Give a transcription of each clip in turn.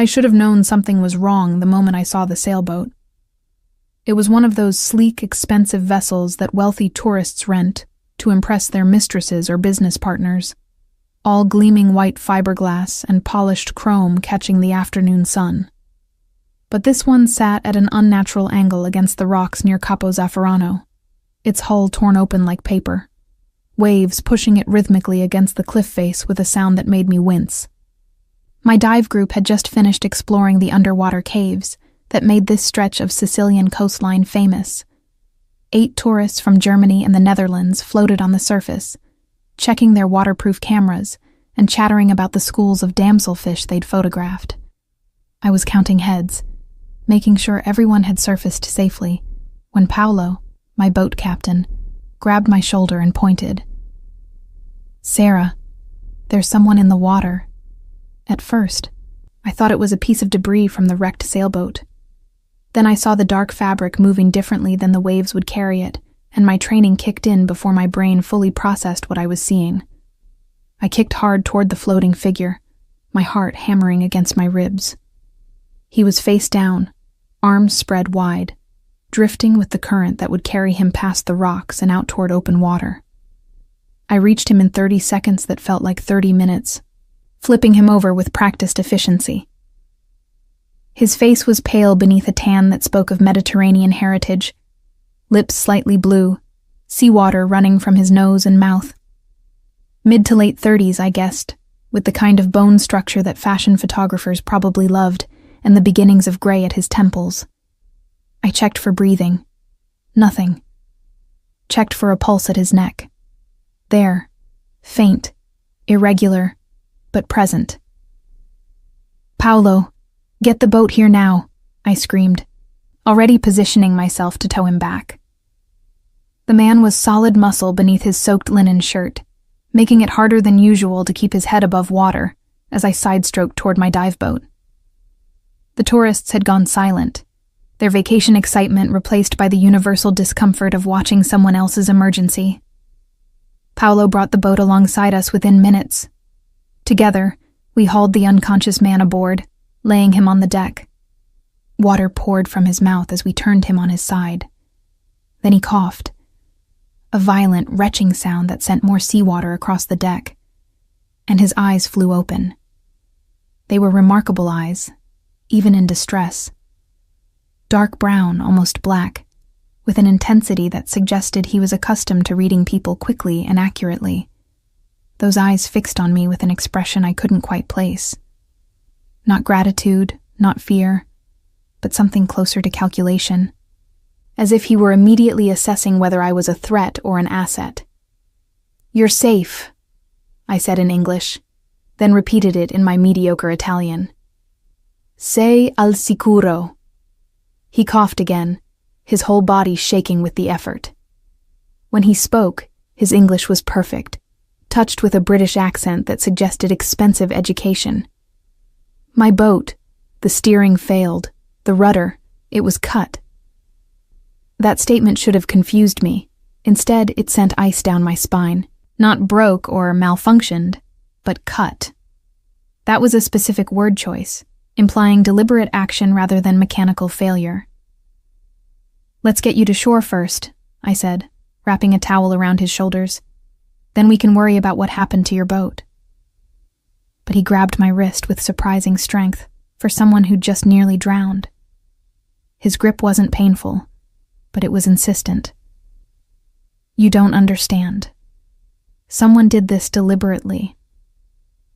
I should have known something was wrong the moment I saw the sailboat. It was one of those sleek, expensive vessels that wealthy tourists rent to impress their mistresses or business partners, all gleaming white fiberglass and polished chrome catching the afternoon sun. But this one sat at an unnatural angle against the rocks near Capo Zafferano, its hull torn open like paper, waves pushing it rhythmically against the cliff face with a sound that made me wince. My dive group had just finished exploring the underwater caves that made this stretch of Sicilian coastline famous. 8 tourists from Germany and the Netherlands floated on the surface, checking their waterproof cameras and chattering about the schools of damselfish they'd photographed. I was counting heads, making sure everyone had surfaced safely, when Paolo, my boat captain, grabbed my shoulder and pointed. "Sarah, there's someone in the water." At first, I thought it was a piece of debris from the wrecked sailboat. Then I saw the dark fabric moving differently than the waves would carry it, and my training kicked in before my brain fully processed what I was seeing. I kicked hard toward the floating figure, my heart hammering against my ribs. He was face down, arms spread wide, drifting with the current that would carry him past the rocks and out toward open water. I reached him in 30 seconds that felt like 30 minutes, flipping him over with practiced efficiency. His face was pale beneath a tan that spoke of Mediterranean heritage, lips slightly blue, seawater running from his nose and mouth. Mid to late 30s, I guessed, with the kind of bone structure that fashion photographers probably loved, and the beginnings of gray at his temples. I checked for breathing. Nothing. Checked for a pulse at his neck. There, faint, irregular, but present. "Paolo, get the boat here now," I screamed, already positioning myself to tow him back. The man was solid muscle beneath his soaked linen shirt, making it harder than usual to keep his head above water as I side-stroked toward my dive boat. The tourists had gone silent, their vacation excitement replaced by the universal discomfort of watching someone else's emergency. Paolo brought the boat alongside us within minutes. Together, we hauled the unconscious man aboard, laying him on the deck. Water poured from his mouth as we turned him on his side. Then he coughed, a violent, retching sound that sent more seawater across the deck, and his eyes flew open. They were remarkable eyes, even in distress. Dark brown, almost black, with an intensity that suggested he was accustomed to reading people quickly and accurately. Those eyes fixed on me with an expression I couldn't quite place. Not gratitude, not fear, but something closer to calculation, as if he were immediately assessing whether I was a threat or an asset. "You're safe," I said in English, then repeated it in my mediocre Italian. "Sei al sicuro." He coughed again, his whole body shaking with the effort. When he spoke, his English was perfect, touched with a British accent that suggested expensive education. My boat, the steering failed, the rudder, it was cut. That statement should have confused me. Instead, it sent ice down my spine. Not broke or malfunctioned, but cut. That was a specific word choice, implying deliberate action rather than mechanical failure. "Let's get you to shore first," I said, wrapping a towel around his shoulders. "Then we can worry about what happened to your boat." But he grabbed my wrist with surprising strength for someone who'd just nearly drowned. His grip wasn't painful, but it was insistent. "You don't understand. Someone did this deliberately.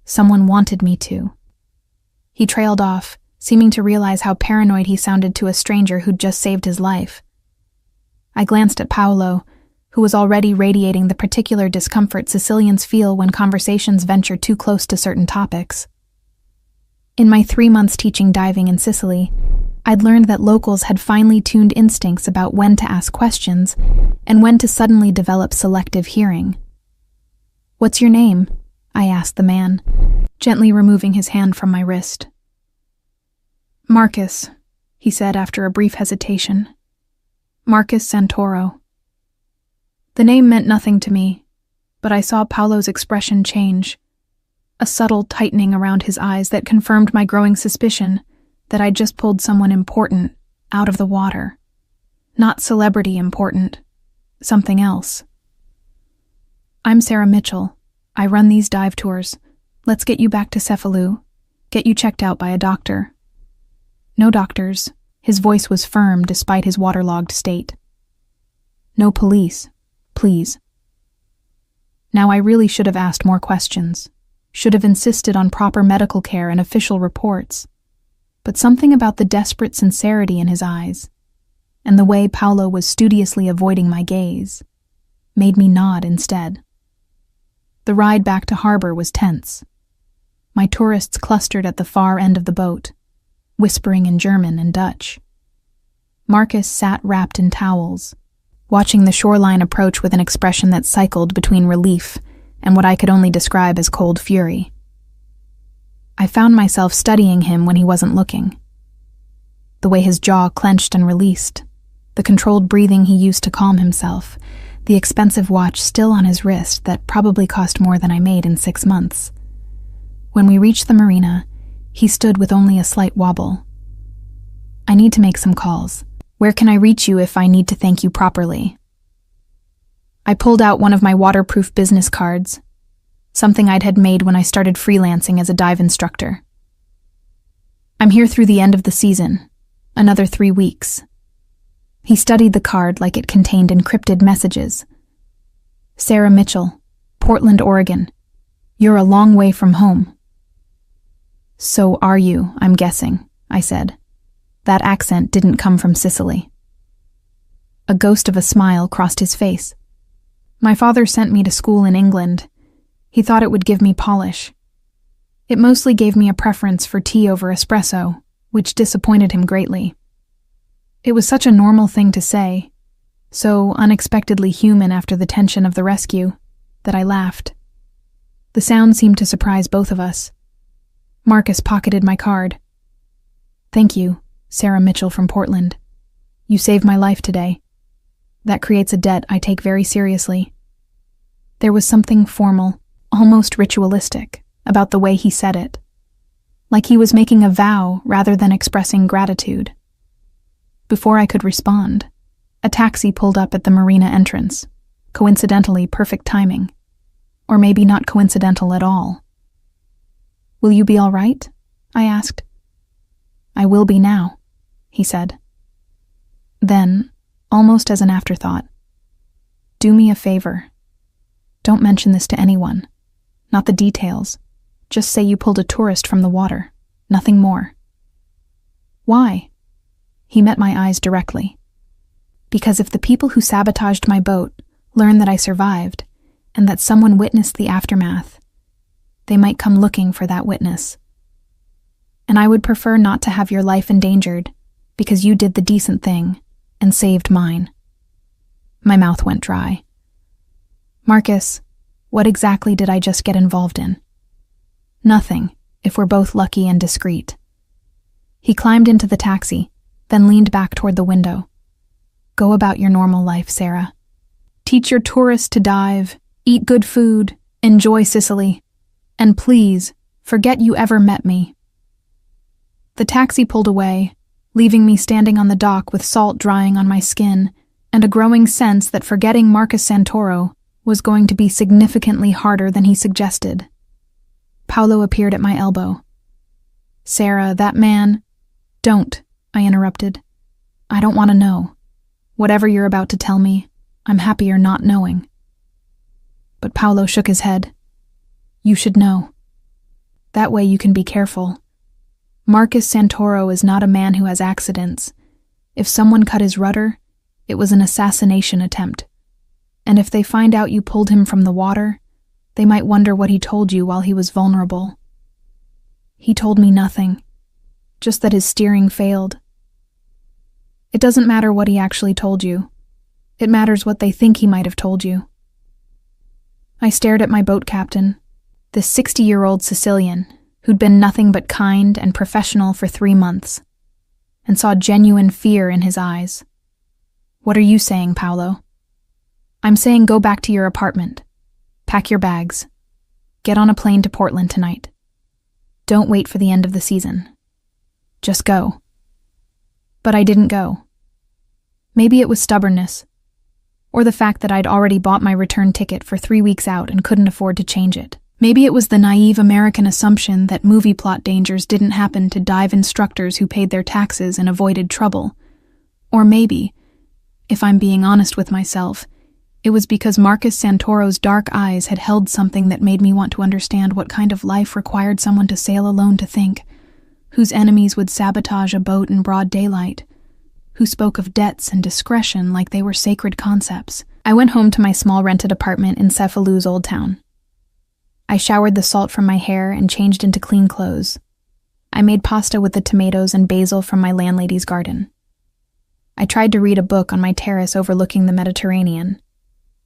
Someone wanted me to." He trailed off, seeming to realize how paranoid he sounded to a stranger who'd just saved his life. I glanced at Paolo, who was already radiating the particular discomfort Sicilians feel when conversations venture too close to certain topics. In my 3 months teaching diving in Sicily, I'd learned that locals had finely tuned instincts about when to ask questions and when to suddenly develop selective hearing. "What's your name?" I asked the man, gently removing his hand from my wrist. "Marcus," he said after a brief hesitation. "Marcus Santoro." The name meant nothing to me, but I saw Paolo's expression change. a subtle tightening around his eyes that confirmed my growing suspicion that I'd just pulled someone important out of the water. Not celebrity important, something else. I'm Sarah Mitchell. I run these dive tours. Let's get you back to Cefalù, get you checked out by a doctor. No doctors. His voice was firm despite his waterlogged state. No police, please. Now I really should have asked more questions, should have insisted on proper medical care and official reports, but something about the desperate sincerity in his eyes, and the way Paolo was studiously avoiding my gaze, made me nod instead. The ride back to harbor was tense. My tourists clustered at the far end of the boat, whispering in German and Dutch. Marcus sat wrapped in towels, watching the shoreline approach with an expression that cycled between relief and what I could only describe as cold fury. I found myself studying him when he wasn't looking. The way his jaw clenched and released, the controlled breathing he used to calm himself, the expensive watch still on his wrist that probably cost more than I made in 6 months. When we reached the marina, he stood with only a slight wobble. I need to make some calls. Where can I reach you if I need to thank you properly? I pulled out one of my waterproof business cards, something I'd had made when I started freelancing as a dive instructor. I'm here through the end of the season, another 3 weeks. He studied the card like it contained encrypted messages. Sarah Mitchell, Portland, Oregon. You're a long way from home. So are you, I'm guessing, I said. That accent didn't come from Sicily. A ghost of a smile crossed his face. My father sent me to school in England. He thought it would give me polish. It mostly gave me a preference for tea over espresso, which disappointed him greatly. It was such a normal thing to say, so unexpectedly human after the tension of the rescue, that I laughed. The sound seemed to surprise both of us. Marcus pocketed my card. Thank you, Sarah Mitchell from Portland. You saved my life today. That creates a debt I take very seriously. There was something formal, almost ritualistic, about the way he said it. Like he was making a vow rather than expressing gratitude. Before I could respond, a taxi pulled up at the marina entrance. Coincidentally, perfect timing. Or maybe not coincidental at all. Will you be all right? I asked. I will be now, he said. Then, almost as an afterthought, do me a favor. Don't mention this to anyone. Not the details. Just say you pulled a tourist from the water. Nothing more. Why? He met my eyes directly. Because if the people who sabotaged my boat learn that I survived, and that someone witnessed the aftermath, they might come looking for that witness. And I would prefer not to have your life endangered, because you did the decent thing and saved mine. My mouth went dry. Marcus, what exactly did I just get involved in? Nothing, if we're both lucky and discreet. He climbed into the taxi, then leaned back toward the window. Go about your normal life, Sarah. Teach your tourists to dive, eat good food, enjoy Sicily, and please, forget you ever met me. The taxi pulled away, leaving me standing on the dock with salt drying on my skin and a growing sense that forgetting Marcus Santoro was going to be significantly harder than he suggested. Paolo appeared at my elbow. Sarah, that man... Don't, I interrupted. I don't want to know. Whatever you're about to tell me, I'm happier not knowing. But Paolo shook his head. You should know. That way you can be careful. Marcus Santoro is not a man who has accidents. If someone cut his rudder, it was an assassination attempt. And if they find out you pulled him from the water, they might wonder what he told you while he was vulnerable. He told me nothing, just that his steering failed. It doesn't matter what he actually told you. It matters what they think he might have told you. I stared at my boat captain, this 60-year-old Sicilian, who'd been nothing but kind and professional for 3 months, and saw genuine fear in his eyes. What are you saying, Paolo? I'm saying go back to your apartment. Pack your bags. Get on a plane to Portland tonight. Don't wait for the end of the season. Just go. But I didn't go. Maybe it was stubbornness, or the fact that I'd already bought my return ticket for 3 weeks out and couldn't afford to change it. Maybe it was the naive American assumption that movie plot dangers didn't happen to dive instructors who paid their taxes and avoided trouble. Or maybe, if I'm being honest with myself, it was because Marcus Santoro's dark eyes had held something that made me want to understand what kind of life required someone to sail alone to think, whose enemies would sabotage a boat in broad daylight, who spoke of debts and discretion like they were sacred concepts. I went home to my small rented apartment in Cefalu's Old Town. I showered the salt from my hair and changed into clean clothes. I made pasta with the tomatoes and basil from my landlady's garden. I tried to read a book on my terrace overlooking the Mediterranean,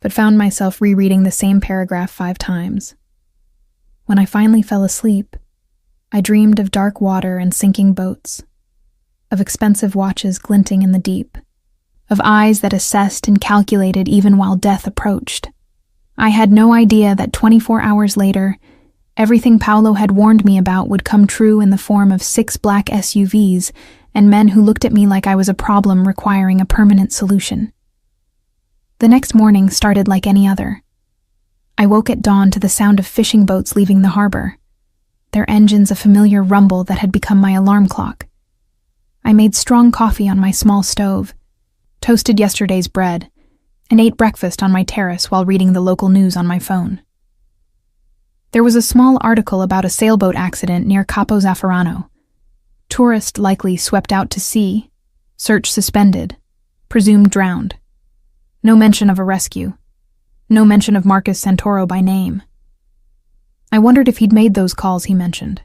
but found myself rereading the same paragraph 5 times. When I finally fell asleep, I dreamed of dark water and sinking boats, of expensive watches glinting in the deep, of eyes that assessed and calculated even while death approached. I had no idea that 24 hours later, everything Paolo had warned me about would come true in the form of 6 black SUVs and men who looked at me like I was a problem requiring a permanent solution. The next morning started like any other. I woke at dawn to the sound of fishing boats leaving the harbor, their engines a familiar rumble that had become my alarm clock. I made strong coffee on my small stove, toasted yesterday's bread, and ate breakfast on my terrace while reading the local news on my phone. There was a small article about a sailboat accident near Capo Zafferano. Tourist likely swept out to sea, search suspended, presumed drowned. No mention of a rescue. No mention of Marcus Santoro by name. I wondered if he'd made those calls he mentioned.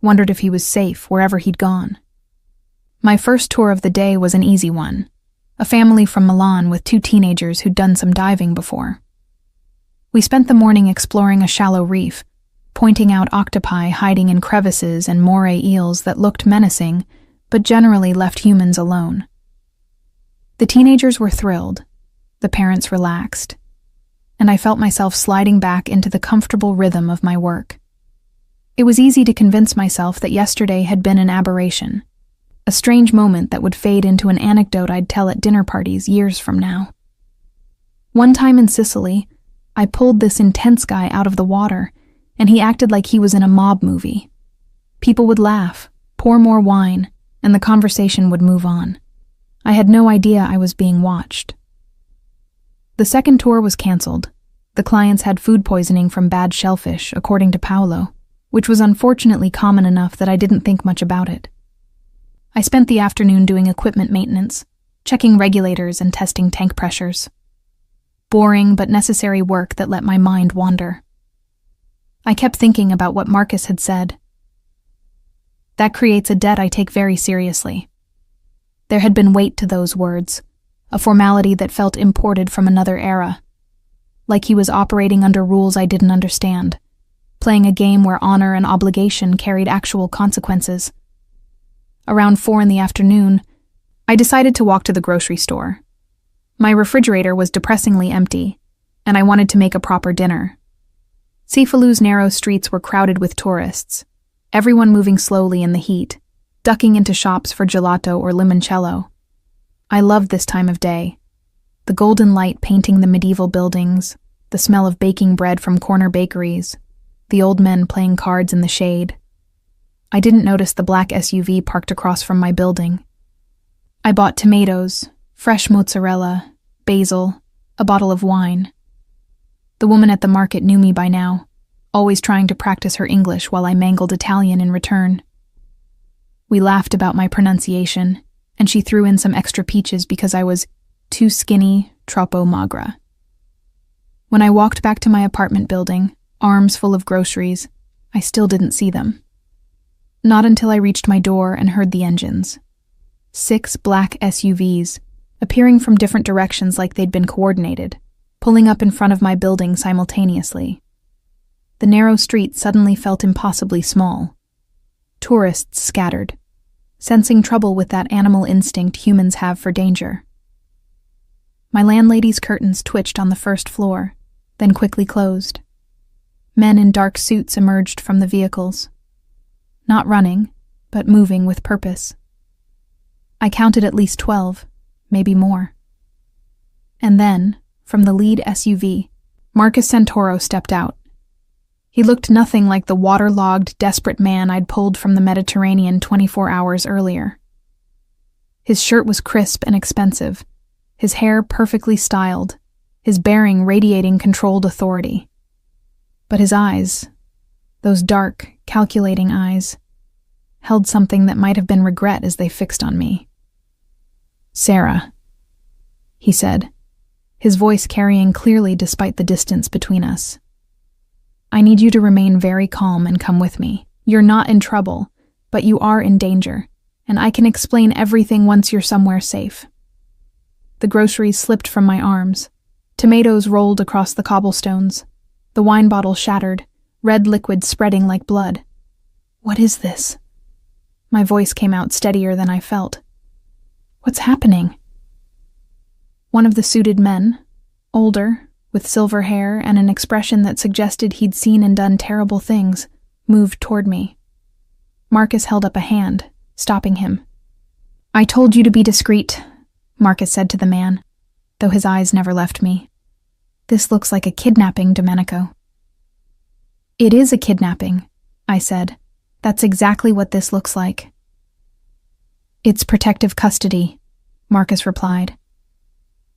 Wondered if he was safe wherever he'd gone. My first tour of the day was an easy one. A family from Milan with 2 teenagers who'd done some diving before. We spent the morning exploring a shallow reef, pointing out octopi hiding in crevices and moray eels that looked menacing, but generally left humans alone. The teenagers were thrilled, the parents relaxed, and I felt myself sliding back into the comfortable rhythm of my work. It was easy to convince myself that yesterday had been an aberration, a strange moment that would fade into an anecdote I'd tell at dinner parties years from now. One time in Sicily, I pulled this intense guy out of the water, and he acted like he was in a mob movie. People would laugh, pour more wine, and the conversation would move on. I had no idea I was being watched. The second tour was canceled. The clients had food poisoning from bad shellfish, according to Paolo, which was unfortunately common enough that I didn't think much about it. I spent the afternoon doing equipment maintenance, checking regulators and testing tank pressures. Boring but necessary work that let my mind wander. I kept thinking about what Marcus had said. That creates a debt I take very seriously. There had been weight to those words, a formality that felt imported from another era. Like he was operating under rules I didn't understand, playing a game where honor and obligation carried actual consequences. Around 4 p.m, I decided to walk to the grocery store. My refrigerator was depressingly empty, and I wanted to make a proper dinner. Cefalu's narrow streets were crowded with tourists, everyone moving slowly in the heat, ducking into shops for gelato or limoncello. I loved this time of day. The golden light painting the medieval buildings, the smell of baking bread from corner bakeries, the old men playing cards in the shade. I didn't notice the black SUV parked across from my building. I bought tomatoes, fresh mozzarella, basil, a bottle of wine. The woman at the market knew me by now, always trying to practice her English while I mangled Italian in return. We laughed about my pronunciation, and she threw in some extra peaches because I was too skinny, troppo magra. When I walked back to my apartment building, arms full of groceries, I still didn't see them. Not until I reached my door and heard the engines. 6 black SUVs, appearing from different directions like they'd been coordinated, pulling up in front of my building simultaneously. The narrow street suddenly felt impossibly small. Tourists scattered, sensing trouble with that animal instinct humans have for danger. My landlady's curtains twitched on the first floor, then quickly closed. Men in dark suits emerged from the vehicles. Not running, but moving with purpose. I counted at least 12, maybe more. And then, from the lead SUV, Marcus Santoro stepped out. He looked nothing like the waterlogged, desperate man I'd pulled from the Mediterranean 24 hours earlier. His shirt was crisp and expensive, his hair perfectly styled, his bearing radiating controlled authority. But his eyes, those dark, calculating eyes, held something that might have been regret as they fixed on me. "Sarah," he said, his voice carrying clearly despite the distance between us. "I need you to remain very calm and come with me. You're not in trouble, but you are in danger, and I can explain everything once you're somewhere safe." The groceries slipped from my arms. Tomatoes rolled across the cobblestones. The wine bottle shattered, red liquid spreading like blood. "What is this?" My voice came out steadier than I felt. "What's happening?" One of the suited men, older, with silver hair and an expression that suggested he'd seen and done terrible things, moved toward me. Marcus held up a hand, stopping him. "I told you to be discreet," Marcus said to the man, though his eyes never left me. "This looks like a kidnapping, Domenico." "It is a kidnapping," I said. "That's exactly what this looks like." "It's protective custody," Marcus replied.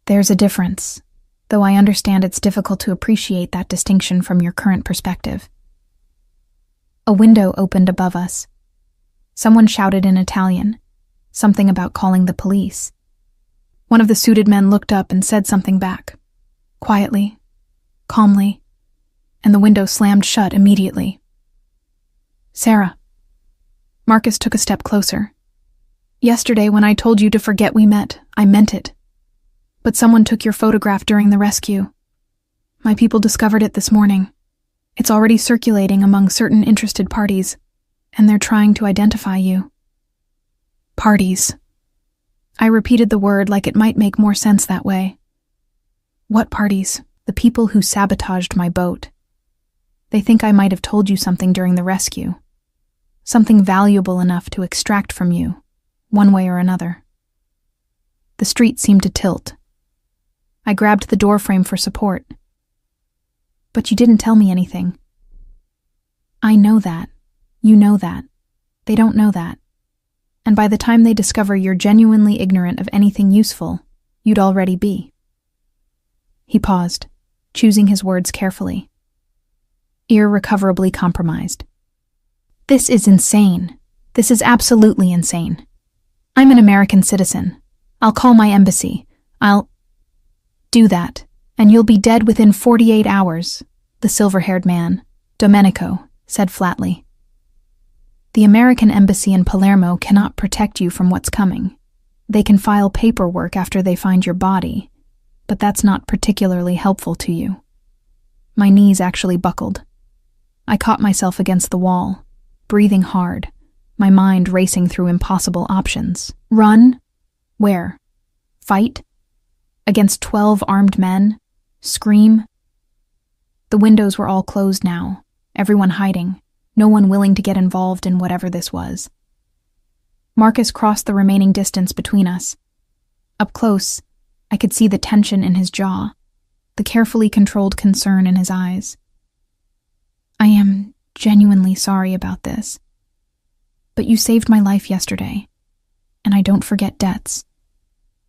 "There's a difference, though I understand it's difficult to appreciate that distinction from your current perspective." A window opened above us. Someone shouted in Italian, something about calling the police. One of the suited men looked up and said something back, quietly, calmly, and the window slammed shut immediately. "Sarah." Marcus took a step closer. "Yesterday when I told you to forget we met, I meant it. But someone took your photograph during the rescue. My people discovered it this morning. It's already circulating among certain interested parties, and they're trying to identify you." "Parties." I repeated the word like it might make more sense that way. "What parties?" "The people who sabotaged my boat. They think I might have told you something during the rescue. Something valuable enough to extract from you, one way or another." The street seemed to tilt. I grabbed the doorframe for support. "But you didn't tell me anything." "I know that. You know that. They don't know that. And by the time they discover you're genuinely ignorant of anything useful, you'd already be." He paused, choosing his words carefully. "Irrecoverably compromised." "This is insane. This is absolutely insane. I'm an American citizen. I'll call my embassy. I'll..." "Do that, and you'll be dead within 48 hours, the silver-haired man, Domenico, said flatly. "The American embassy in Palermo cannot protect you from what's coming. They can file paperwork after they find your body, but that's not particularly helpful to you." My knees actually buckled. I caught myself against the wall, breathing hard, my mind racing through impossible options. Run? Where? Fight? Against 12 armed men? Scream? The windows were all closed now, everyone hiding, no one willing to get involved in whatever this was. Marcus crossed the remaining distance between us. Up close, I could see the tension in his jaw, the carefully controlled concern in his eyes. "I am genuinely sorry about this. But you saved my life yesterday, and I don't forget debts.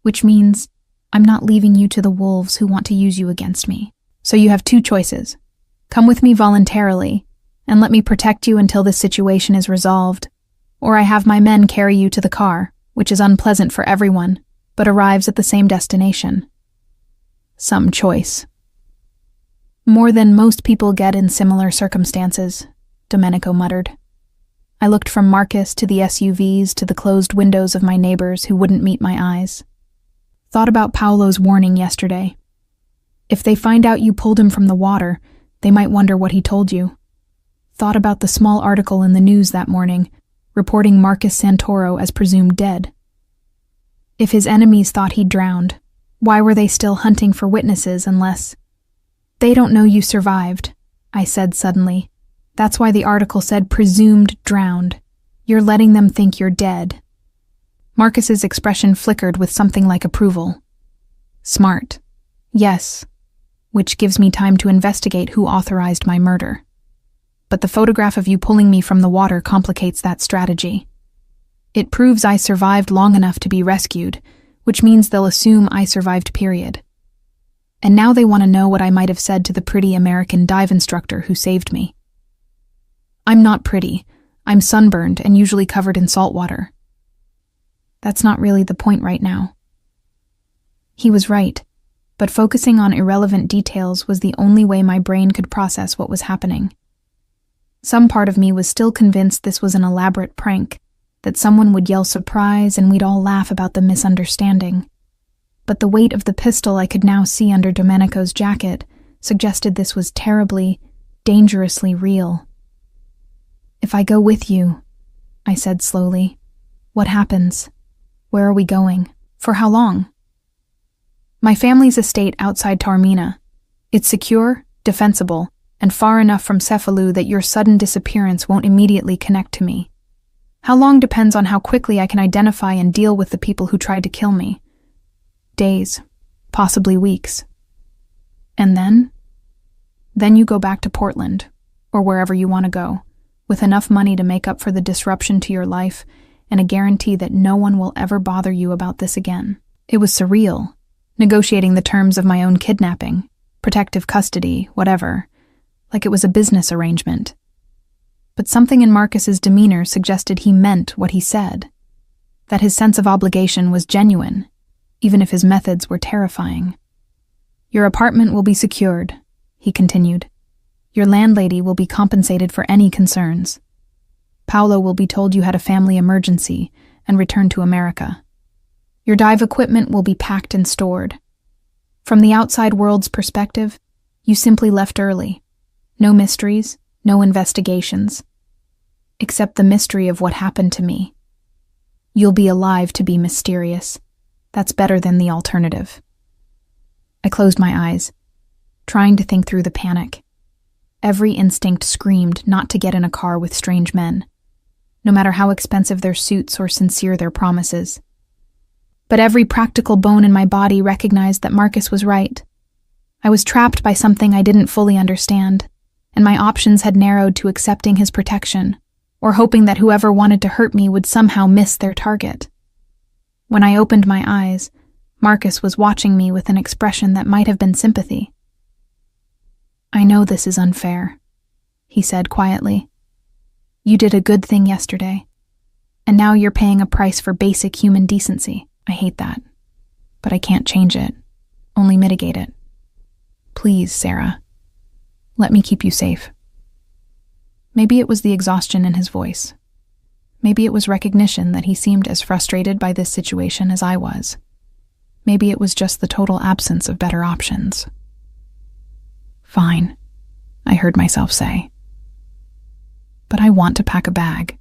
Which means I'm not leaving you to the wolves who want to use you against me. So you have two choices. Come with me voluntarily, and let me protect you until this situation is resolved, or I have my men carry you to the car, which is unpleasant for everyone, but arrives at the same destination. Some choice." "More than most people get in similar circumstances," Domenico muttered. I looked from Marcus to the SUVs to the closed windows of my neighbors who wouldn't meet my eyes. Thought about Paolo's warning yesterday. If they find out you pulled him from the water, they might wonder what he told you. Thought about the small article in the news that morning, reporting Marcus Santoro as presumed dead. If his enemies thought he'd drowned, why were they still hunting for witnesses unless... They don't know you survived, I said suddenly. That's why the article said presumed drowned. You're letting them think you're dead. Marcus's expression flickered with something like approval. Smart. Yes. Which gives me time to investigate who authorized my murder. But the photograph of you pulling me from the water complicates that strategy. It proves I survived long enough to be rescued, which means they'll assume I survived, period. And now they want to know what I might have said to the pretty American dive instructor who saved me. I'm not pretty. I'm sunburned and usually covered in salt water. That's not really the point right now. He was right, but focusing on irrelevant details was the only way my brain could process what was happening. Some part of me was still convinced this was an elaborate prank, that someone would yell surprise and we'd all laugh about the misunderstanding. But the weight of the pistol I could now see under Domenico's jacket suggested this was terribly, dangerously real. If I go with you, I said slowly, what happens? Where are we going? For how long? My family's estate outside Taormina. It's secure, defensible, and far enough from Cefalù that your sudden disappearance won't immediately connect to me. How long depends on how quickly I can identify and deal with the people who tried to kill me. Days, possibly weeks. And then? Then you go back to Portland, or wherever you want to go, with enough money to make up for the disruption to your life and a guarantee that no one will ever bother you about this again. It was surreal, negotiating the terms of my own kidnapping, protective custody, whatever, like it was a business arrangement. But something in Marcus's demeanor suggested he meant what he said, that his sense of obligation was genuine, even if his methods were terrifying. Your apartment will be secured, he continued. Your landlady will be compensated for any concerns. Paolo will be told you had a family emergency and returned to America. Your dive equipment will be packed and stored. From the outside world's perspective, you simply left early. No mysteries, no investigations. Except the mystery of what happened to me. You'll be alive to be mysterious. That's better than the alternative. I closed my eyes, trying to think through the panic. Every instinct screamed not to get in a car with strange men, no matter how expensive their suits or sincere their promises. But every practical bone in my body recognized that Marcus was right. I was trapped by something I didn't fully understand, and my options had narrowed to accepting his protection, or hoping that whoever wanted to hurt me would somehow miss their target. When I opened my eyes, Marcus was watching me with an expression that might have been sympathy. I know this is unfair, he said quietly. You did a good thing yesterday, and now you're paying a price for basic human decency. I hate that, but I can't change it, only mitigate it. Please, Sarah, let me keep you safe. Maybe it was the exhaustion in his voice. Maybe it was recognition that he seemed as frustrated by this situation as I was. Maybe it was just the total absence of better options. Fine, I heard myself say. But I want to pack a bag,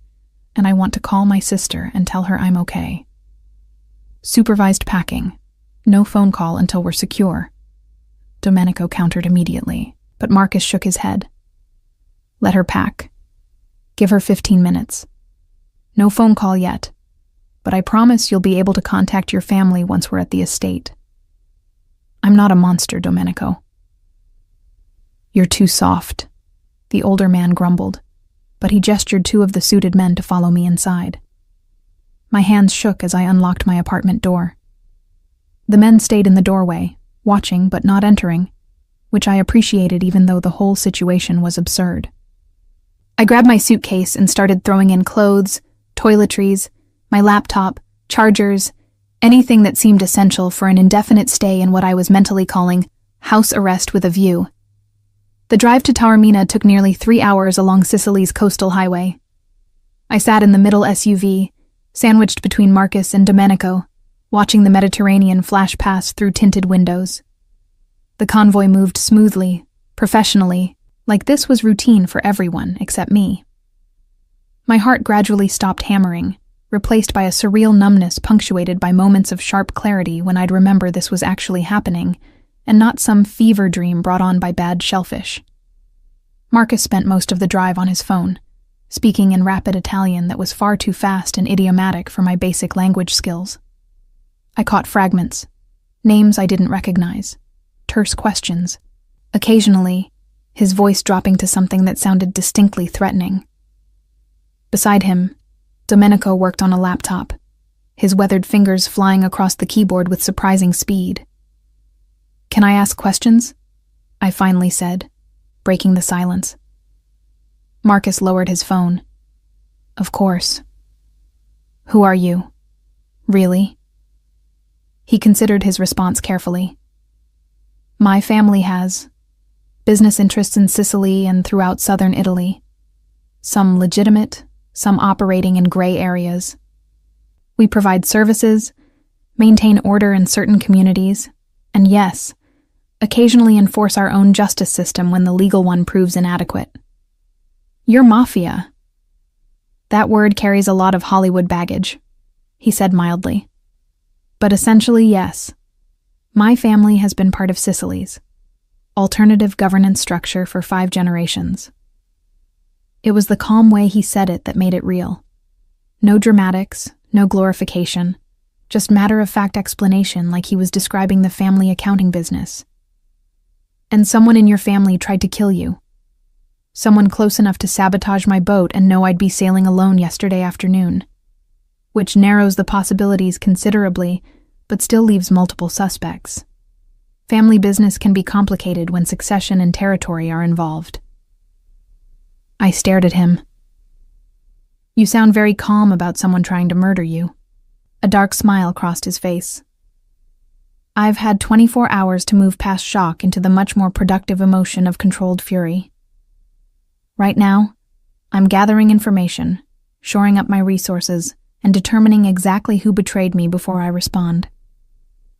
and I want to call my sister and tell her I'm okay. Supervised packing. No phone call until we're secure. Domenico countered immediately, but Marcus shook his head. Let her pack. Give her 15 minutes. No phone call yet, but I promise you'll be able to contact your family once we're at the estate. I'm not a monster, Domenico. You're too soft, the older man grumbled, but he gestured two of the suited men to follow me inside. My hands shook as I unlocked my apartment door. The men stayed in the doorway, watching but not entering, which I appreciated even though the whole situation was absurd. I grabbed my suitcase and started throwing in clothes, toiletries, my laptop, chargers, anything that seemed essential for an indefinite stay in what I was mentally calling house arrest with a view. The drive to Taormina took nearly 3 hours along Sicily's coastal highway. I sat in the middle SUV, sandwiched between Marcus and Domenico, watching the Mediterranean flash past through tinted windows. The convoy moved smoothly, professionally, like this was routine for everyone except me. My heart gradually stopped hammering, replaced by a surreal numbness punctuated by moments of sharp clarity when I'd remember this was actually happening, and not some fever dream brought on by bad shellfish. Marcus spent most of the drive on his phone, speaking in rapid Italian that was far too fast and idiomatic for my basic language skills. I caught fragments, names I didn't recognize, terse questions. Occasionally, his voice dropping to something that sounded distinctly threatening. Beside him, Domenico worked on a laptop, his weathered fingers flying across the keyboard with surprising speed. "Can I ask questions?" I finally said, breaking the silence. Marcus lowered his phone. "Of course." "Who are you? Really?" He considered his response carefully. "My family has business interests in Sicily and throughout southern Italy. Some legitimate, some operating in gray areas. We provide services, maintain order in certain communities, and yes, occasionally enforce our own justice system when the legal one proves inadequate." "You're Mafia." "That word carries a lot of Hollywood baggage," he said mildly. "But essentially, yes. My family has been part of Sicily's alternative governance structure for 5 generations. It was the calm way he said it that made it real. No dramatics, no glorification, just matter-of-fact explanation like he was describing the family accounting business. "And someone in your family tried to kill you. Someone close enough to sabotage my boat and know I'd be sailing alone yesterday afternoon. Which narrows the possibilities considerably, but still leaves multiple suspects. Family business can be complicated when succession and territory are involved." I stared at him. "You sound very calm about someone trying to murder you." A dark smile crossed his face. "I've had 24 hours to move past shock into the much more productive emotion of controlled fury. Right now, I'm gathering information, shoring up my resources, and determining exactly who betrayed me before I respond.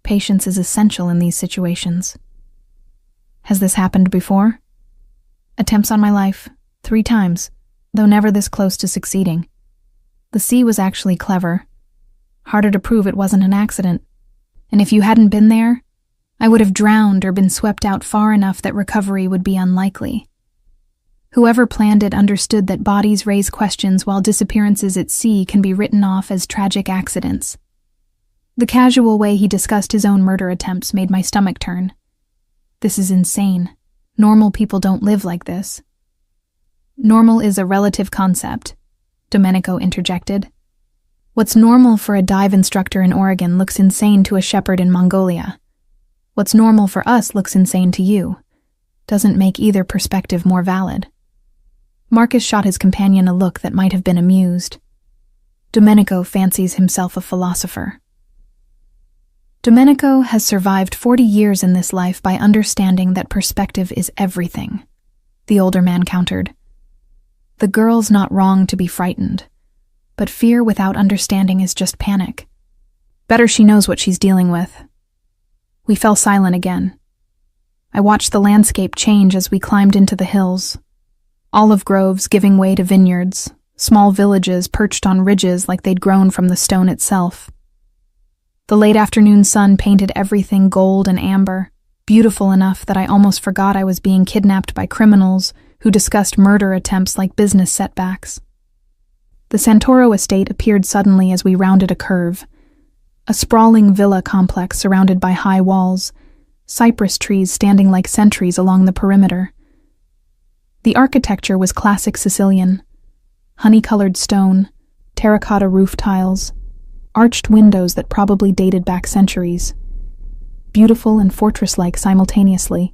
Patience is essential in these situations." "Has this happened before?" "Attempts on my life, 3 times, though never this close to succeeding. The sea was actually clever. Harder to prove it wasn't an accident. And if you hadn't been there, I would have drowned or been swept out far enough that recovery would be unlikely. Whoever planned it understood that bodies raise questions while disappearances at sea can be written off as tragic accidents." The casual way he discussed his own murder attempts made my stomach turn. "This is insane. Normal people don't live like this." "Normal is a relative concept," Domenico interjected. "What's normal for a dive instructor in Oregon looks insane to a shepherd in Mongolia. What's normal for us looks insane to you. Doesn't make either perspective more valid." Marcus shot his companion a look that might have been amused. "Domenico fancies himself a philosopher." "Domenico has survived 40 years in this life by understanding that perspective is everything," the older man countered. "The girl's not wrong to be frightened, but fear without understanding is just panic. Better she knows what she's dealing with." We fell silent again. I watched the landscape change as we climbed into the hills. Olive groves giving way to vineyards, small villages perched on ridges like they'd grown from the stone itself. The late afternoon sun painted everything gold and amber, beautiful enough that I almost forgot I was being kidnapped by criminals who discussed murder attempts like business setbacks. The Santoro estate appeared suddenly as we rounded a curve, a sprawling villa complex surrounded by high walls, cypress trees standing like sentries along the perimeter. The architecture was classic Sicilian: honey-colored stone, terracotta roof tiles, arched windows that probably dated back centuries. Beautiful and fortress-like simultaneously.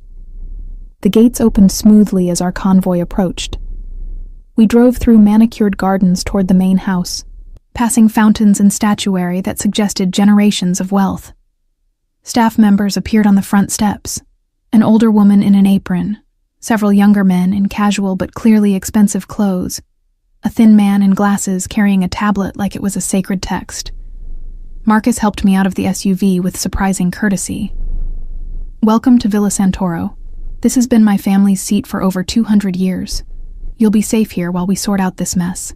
The gates opened smoothly as our convoy approached. We drove through manicured gardens toward the main house, passing fountains and statuary that suggested generations of wealth. Staff members appeared on the front steps, an older woman in an apron, several younger men in casual but clearly expensive clothes, a thin man in glasses carrying a tablet like it was a sacred text. Marcus helped me out of the SUV with surprising courtesy. "Welcome to Villa Santoro. This has been my family's seat for over 200 years. You'll be safe here while we sort out this mess."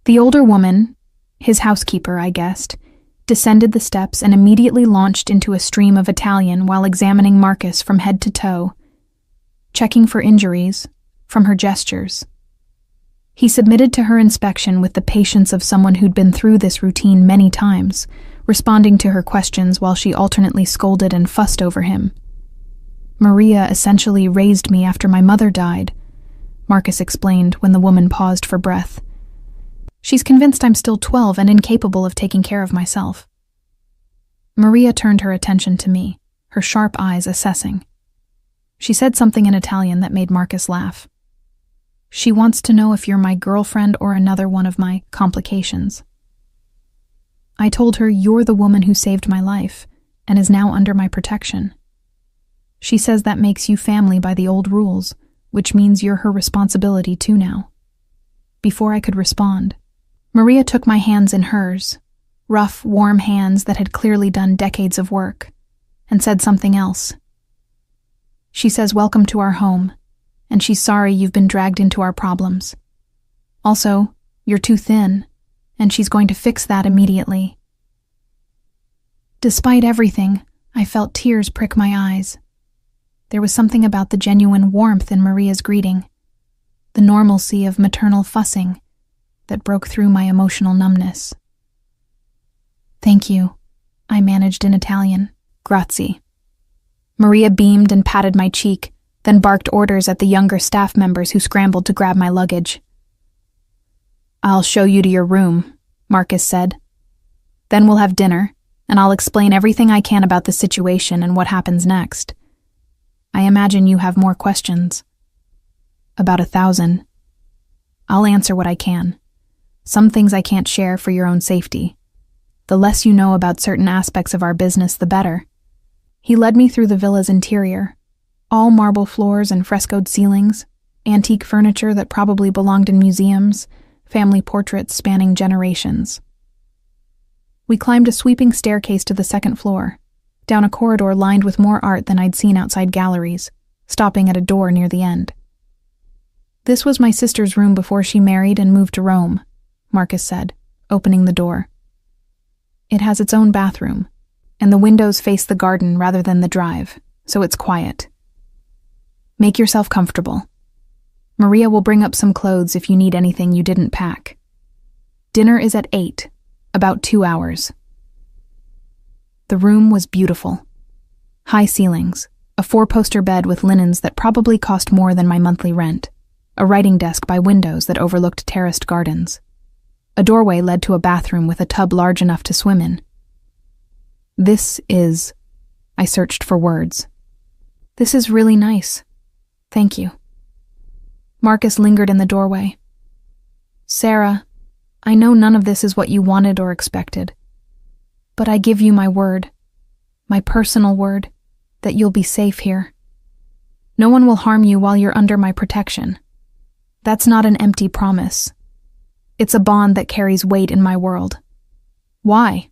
The older woman, his housekeeper, I guessed, descended the steps and immediately launched into a stream of Italian while examining Marcus from head to toe, checking for injuries, from her gestures. He submitted to her inspection with the patience of someone who'd been through this routine many times, responding to her questions while she alternately scolded and fussed over him. "Maria essentially raised me after my mother died," Marcus explained when the woman paused for breath. "She's convinced I'm still 12 and incapable of taking care of myself." Maria turned her attention to me, her sharp eyes assessing. She said something in Italian that made Marcus laugh. "She wants to know if you're my girlfriend or another one of my complications." I told her you're the woman who saved my life and is now under my protection. She says that makes you family by the old rules, which means you're her responsibility too now. Before I could respond, Maria took my hands in hers, rough, warm hands that had clearly done decades of work, and said something else. She says welcome to our home, and she's sorry you've been dragged into our problems. Also, you're too thin, and she's going to fix that immediately. Despite everything, I felt tears prick my eyes. There was something about the genuine warmth in Maria's greeting, the normalcy of maternal fussing, that broke through my emotional numbness. "Thank you," I managed in Italian. "Grazie." Maria beamed and patted my cheek, then barked orders at the younger staff members who scrambled to grab my luggage. "I'll show you to your room," Marcus said. "Then we'll have dinner, and I'll explain everything I can about the situation and what happens next. I imagine you have more questions." "About 1,000. I'll answer what I can. Some things I can't share for your own safety. The less you know about certain aspects of our business, the better." He led me through the villa's interior, all marble floors and frescoed ceilings, antique furniture that probably belonged in museums, family portraits spanning generations. We climbed a sweeping staircase to the second floor, down a corridor lined with more art than I'd seen outside galleries, stopping at a door near the end. "This was my sister's room before she married and moved to Rome," Marcus said, opening the door. "It has its own bathroom, and the windows face the garden rather than the drive, so it's quiet. Make yourself comfortable. Maria will bring up some clothes if you need anything you didn't pack. Dinner is at 8, about 2 hours." The room was beautiful. High ceilings, a 4-poster bed with linens that probably cost more than my monthly rent, a writing desk by windows that overlooked terraced gardens. A doorway led to a bathroom with a tub large enough to swim in. I searched for words. "This is really nice. Thank you." Marcus lingered in the doorway. "Sarah, I know none of this is what you wanted or expected, but I give you my word, my personal word, that you'll be safe here. No one will harm you while you're under my protection. That's not an empty promise. It's a bond that carries weight in my world." "Why?"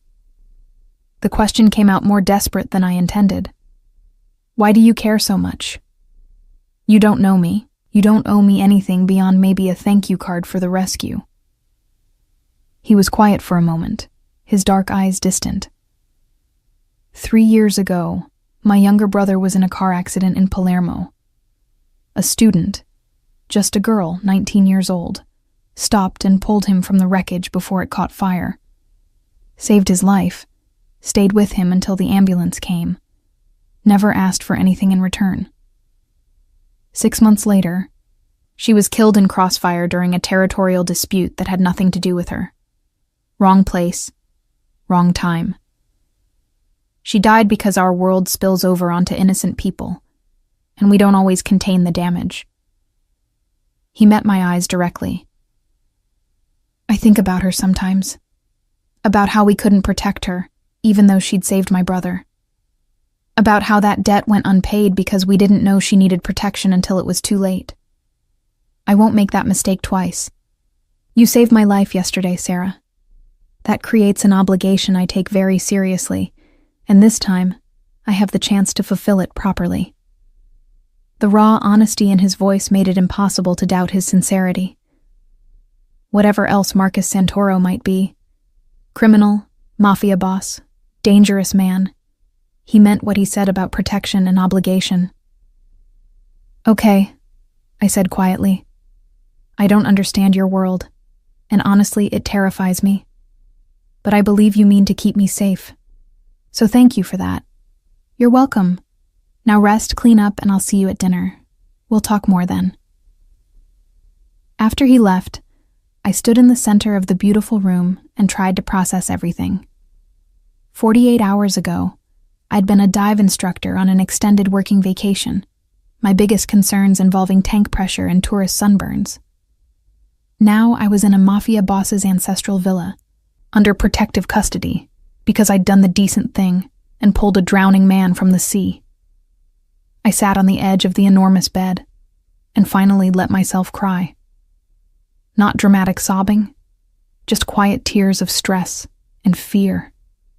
The question came out more desperate than I intended. "Why do you care so much? You don't know me. You don't owe me anything beyond maybe a thank you card for the rescue." He was quiet for a moment, his dark eyes distant. 3 years ago, my younger brother was in a car accident in Palermo. A student, just a girl, 19 years old, stopped and pulled him from the wreckage before it caught fire. Saved his life, stayed with him until the ambulance came, never asked for anything in return. 6 months later, she was killed in crossfire during a territorial dispute that had nothing to do with her. Wrong place, wrong time. She died because our world spills over onto innocent people, and we don't always contain the damage. He met my eyes directly. "I think about her sometimes, about how we couldn't protect her, even though she'd saved my brother. About how that debt went unpaid because we didn't know she needed protection until it was too late. I won't make that mistake twice. You saved my life yesterday, Sarah. That creates an obligation I take very seriously, and this time, I have the chance to fulfill it properly." The raw honesty in his voice made it impossible to doubt his sincerity. Whatever else Marcus Santoro might be, criminal, mafia boss, dangerous man, he meant what he said about protection and obligation. "Okay," I said quietly. I don't understand your world, and honestly, it terrifies me. But I believe you mean to keep me safe. So thank you for that. You're welcome. Now rest, clean up, and I'll see you at dinner. We'll talk more then. After he left, I stood in the center of the beautiful room and tried to process everything. 48 hours ago, I'd been a dive instructor on an extended working vacation, my biggest concerns involving tank pressure and tourist sunburns. Now I was in a Mafia boss's ancestral villa, under protective custody, because I'd done the decent thing and pulled a drowning man from the sea. I sat on the edge of the enormous bed and finally let myself cry. Not dramatic sobbing, just quiet tears of stress and fear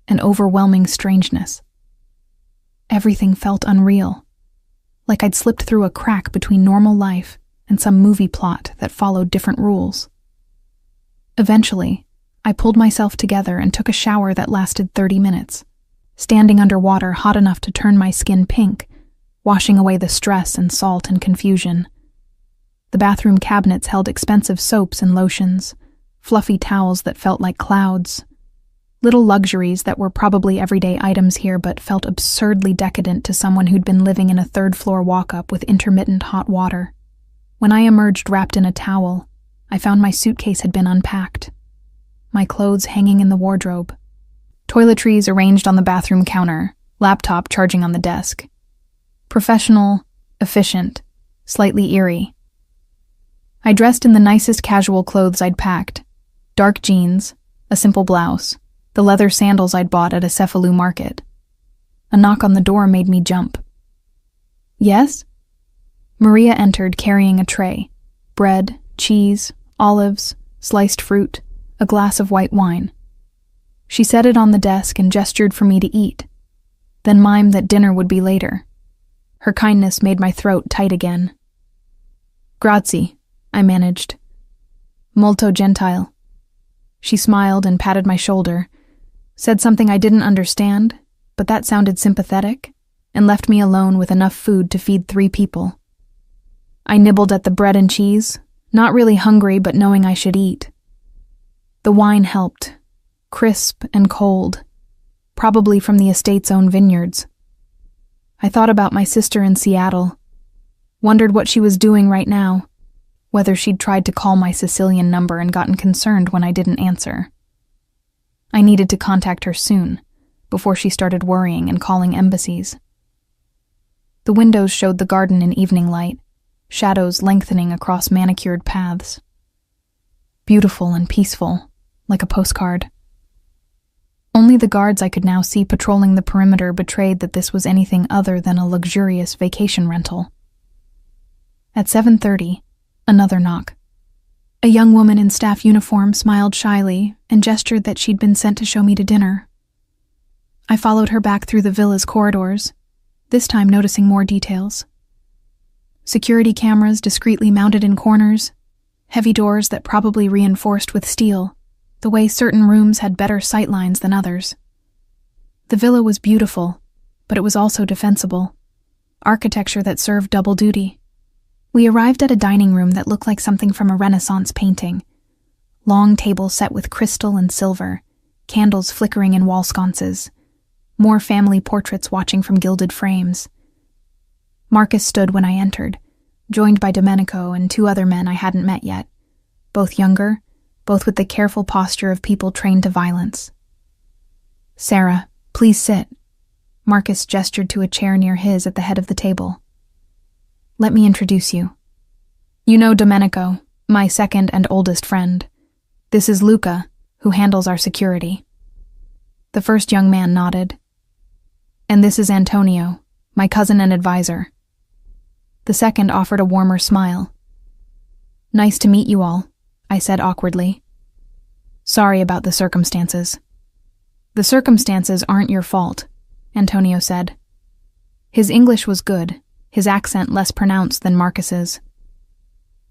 and overwhelming strangeness. Everything felt unreal, like I'd slipped through a crack between normal life and some movie plot that followed different rules. Eventually, I pulled myself together and took a shower that lasted 30 minutes, standing under water hot enough to turn my skin pink, washing away the stress and salt and confusion. The bathroom cabinets held expensive soaps and lotions, fluffy towels that felt like clouds, little luxuries that were probably everyday items here but felt absurdly decadent to someone who'd been living in a third-floor walk-up with intermittent hot water. When I emerged wrapped in a towel, I found my suitcase had been unpacked, my clothes hanging in the wardrobe, toiletries arranged on the bathroom counter, laptop charging on the desk. Professional, efficient, slightly eerie. I dressed in the nicest casual clothes I'd packed, dark jeans, a simple blouse, the leather sandals I'd bought at a Cephalou market. A knock on the door made me jump. Yes? Maria entered carrying a tray, bread, cheese, olives, sliced fruit, a glass of white wine. She set it on the desk and gestured for me to eat, then mimed that dinner would be later. Her kindness made my throat tight again. Grazie, I managed. Molto gentile. She smiled and patted my shoulder, said something I didn't understand, but that sounded sympathetic, and left me alone with enough food to feed 3 people. I nibbled at the bread and cheese, not really hungry but knowing I should eat. The wine helped, crisp and cold, probably from the estate's own vineyards. I thought about my sister in Seattle, wondered what she was doing right now, whether she'd tried to call my Sicilian number and gotten concerned when I didn't answer. I needed to contact her soon, before she started worrying and calling embassies. The windows showed the garden in evening light, shadows lengthening across manicured paths. Beautiful and peaceful, like a postcard. Only the guards I could now see patrolling the perimeter betrayed that this was anything other than a luxurious vacation rental. At 7:30, another knock. A young woman in staff uniform smiled shyly and gestured that she'd been sent to show me to dinner. I followed her back through the villa's corridors, this time noticing more details. Security cameras discreetly mounted in corners, heavy doors that probably reinforced with steel, the way certain rooms had better sightlines than others. The villa was beautiful, but it was also defensible, architecture that served double duty. We arrived at a dining room that looked like something from a Renaissance painting. Long tables set with crystal and silver, candles flickering in wall sconces, more family portraits watching from gilded frames. Marcus stood when I entered, joined by Domenico and 2 other men I hadn't met yet, both younger, both with the careful posture of people trained to violence. Sarah, please sit. Marcus gestured to a chair near his at the head of the table. Let me introduce you. You know Domenico, my second and oldest friend. This is Luca, who handles our security. The first young man nodded. And this is Antonio, my cousin and advisor. The second offered a warmer smile. Nice to meet you all, I said awkwardly. Sorry about the circumstances. The circumstances aren't your fault, Antonio said. His English was good, his accent less pronounced than Marcus's.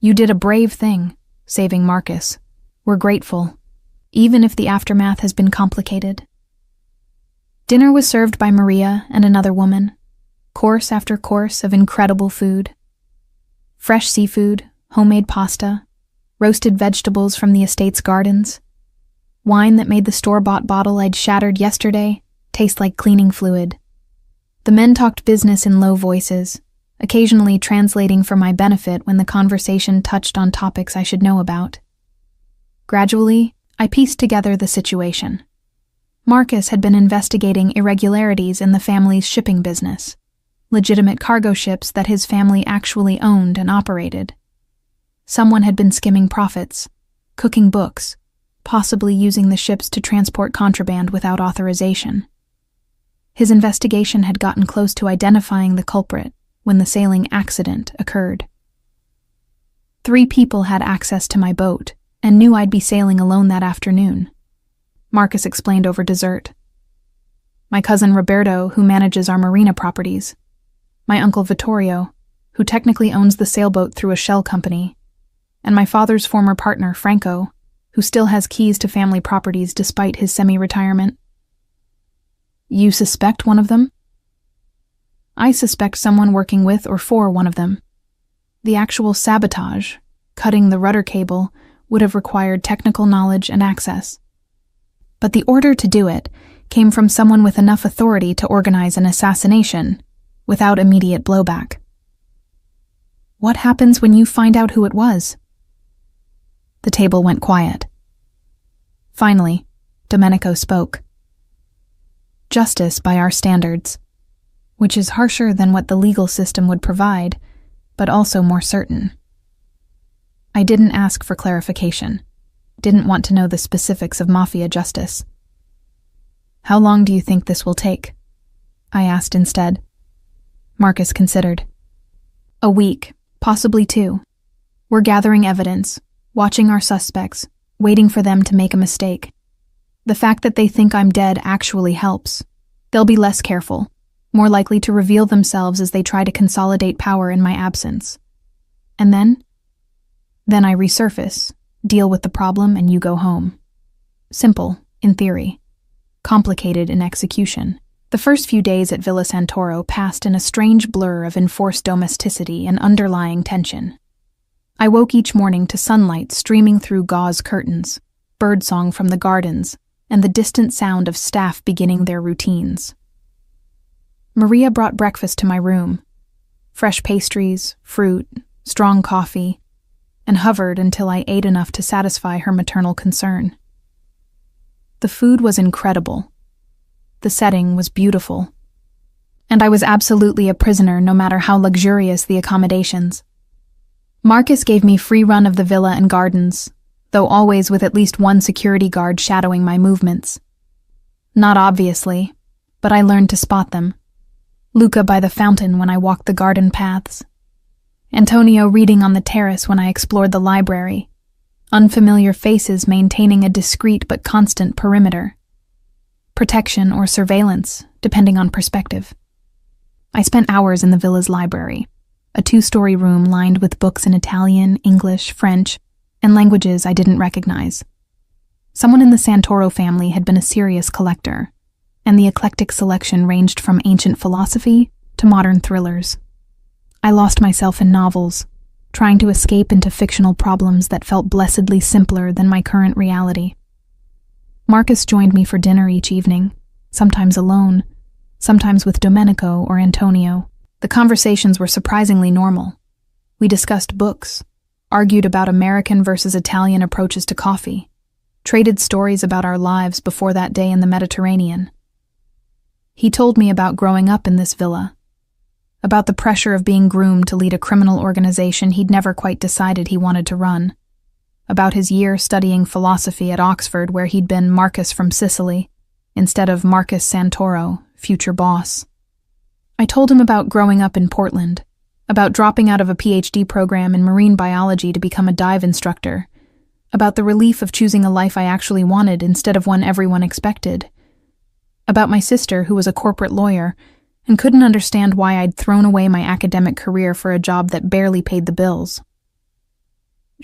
You did a brave thing, saving Marcus. We're grateful, even if the aftermath has been complicated. Dinner was served by Maria and another woman, course after course of incredible food. Fresh seafood, homemade pasta, roasted vegetables from the estate's gardens. Wine that made the store-bought bottle I'd shattered yesterday taste like cleaning fluid. The men talked business in low voices, occasionally translating for my benefit when the conversation touched on topics I should know about. Gradually, I pieced together the situation. Marcus had been investigating irregularities in the family's shipping business, legitimate cargo ships that his family actually owned and operated. Someone had been skimming profits, cooking books, possibly using the ships to transport contraband without authorization. His investigation had gotten close to identifying the culprit when the sailing accident occurred. 3 people had access to my boat and knew I'd be sailing alone that afternoon. Marcus explained over dessert. My cousin Roberto, who manages our marina properties. My uncle Vittorio, who technically owns the sailboat through a shell company. And my father's former partner, Franco, who still has keys to family properties despite his semi-retirement. You suspect one of them? I suspect someone working with or for one of them. The actual sabotage, cutting the rudder cable, would have required technical knowledge and access. But the order to do it came from someone with enough authority to organize an assassination, without immediate blowback. What happens when you find out who it was? The table went quiet. Finally, Domenico spoke. Justice by our standards, which is harsher than what the legal system would provide, but also more certain. I didn't ask for clarification, didn't want to know the specifics of Mafia justice. How long do you think this will take? I asked instead. Marcus considered. A week, possibly 2. We're gathering evidence, watching our suspects, waiting for them to make a mistake. The fact that they think I'm dead actually helps. They'll be less careful, more likely to reveal themselves as they try to consolidate power in my absence. And then I resurface, deal with the problem, and you go home. Simple, in theory. Complicated in execution. The first few days at Villa Santoro passed in a strange blur of enforced domesticity and underlying tension. I woke each morning to sunlight streaming through gauze curtains, birdsong from the gardens, and the distant sound of staff beginning their routines. Maria brought breakfast to my room. Fresh pastries, fruit, strong coffee, and hovered until I ate enough to satisfy her maternal concern. The food was incredible. The setting was beautiful. And I was absolutely a prisoner no matter how luxurious the accommodations. Marcus gave me free run of the villa and gardens, though always with at least one security guard shadowing my movements. Not obviously, but I learned to spot them. Luca by the fountain when I walked the garden paths. Antonio reading on the terrace when I explored the library. Unfamiliar faces maintaining a discreet but constant perimeter. Protection or surveillance, depending on perspective. I spent hours in the villa's library, a 2-story room lined with books in Italian, English, French, and languages I didn't recognize. Someone in the Santoro family had been a serious collector, and the eclectic selection ranged from ancient philosophy to modern thrillers. I lost myself in novels, trying to escape into fictional problems that felt blessedly simpler than my current reality. Marcus joined me for dinner each evening, sometimes alone, sometimes with Domenico or Antonio. The conversations were surprisingly normal. We discussed books, argued about American versus Italian approaches to coffee, traded stories about our lives before that day in the Mediterranean. He told me about growing up in this villa, about the pressure of being groomed to lead a criminal organization he'd never quite decided he wanted to run, about his year studying philosophy at Oxford where he'd been Marcus from Sicily, instead of Marcus Santoro, future boss. I told him about growing up in Portland, about dropping out of a PhD program in marine biology to become a dive instructor, about the relief of choosing a life I actually wanted instead of one everyone expected, about my sister who was a corporate lawyer and couldn't understand why I'd thrown away my academic career for a job that barely paid the bills.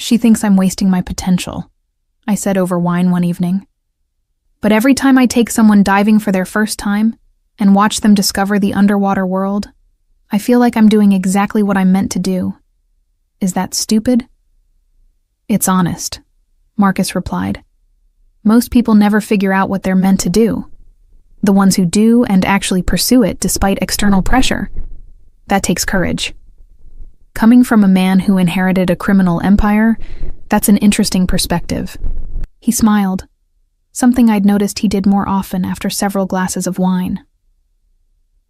She thinks I'm wasting my potential, I said over wine one evening. But every time I take someone diving for their first time and watch them discover the underwater world, I feel like I'm doing exactly what I'm meant to do. Is that stupid? It's honest, Marcus replied. Most people never figure out what they're meant to do. The ones who do and actually pursue it despite external pressure. That takes courage. Coming from a man who inherited a criminal empire, that's an interesting perspective. He smiled, something I'd noticed he did more often after several glasses of wine.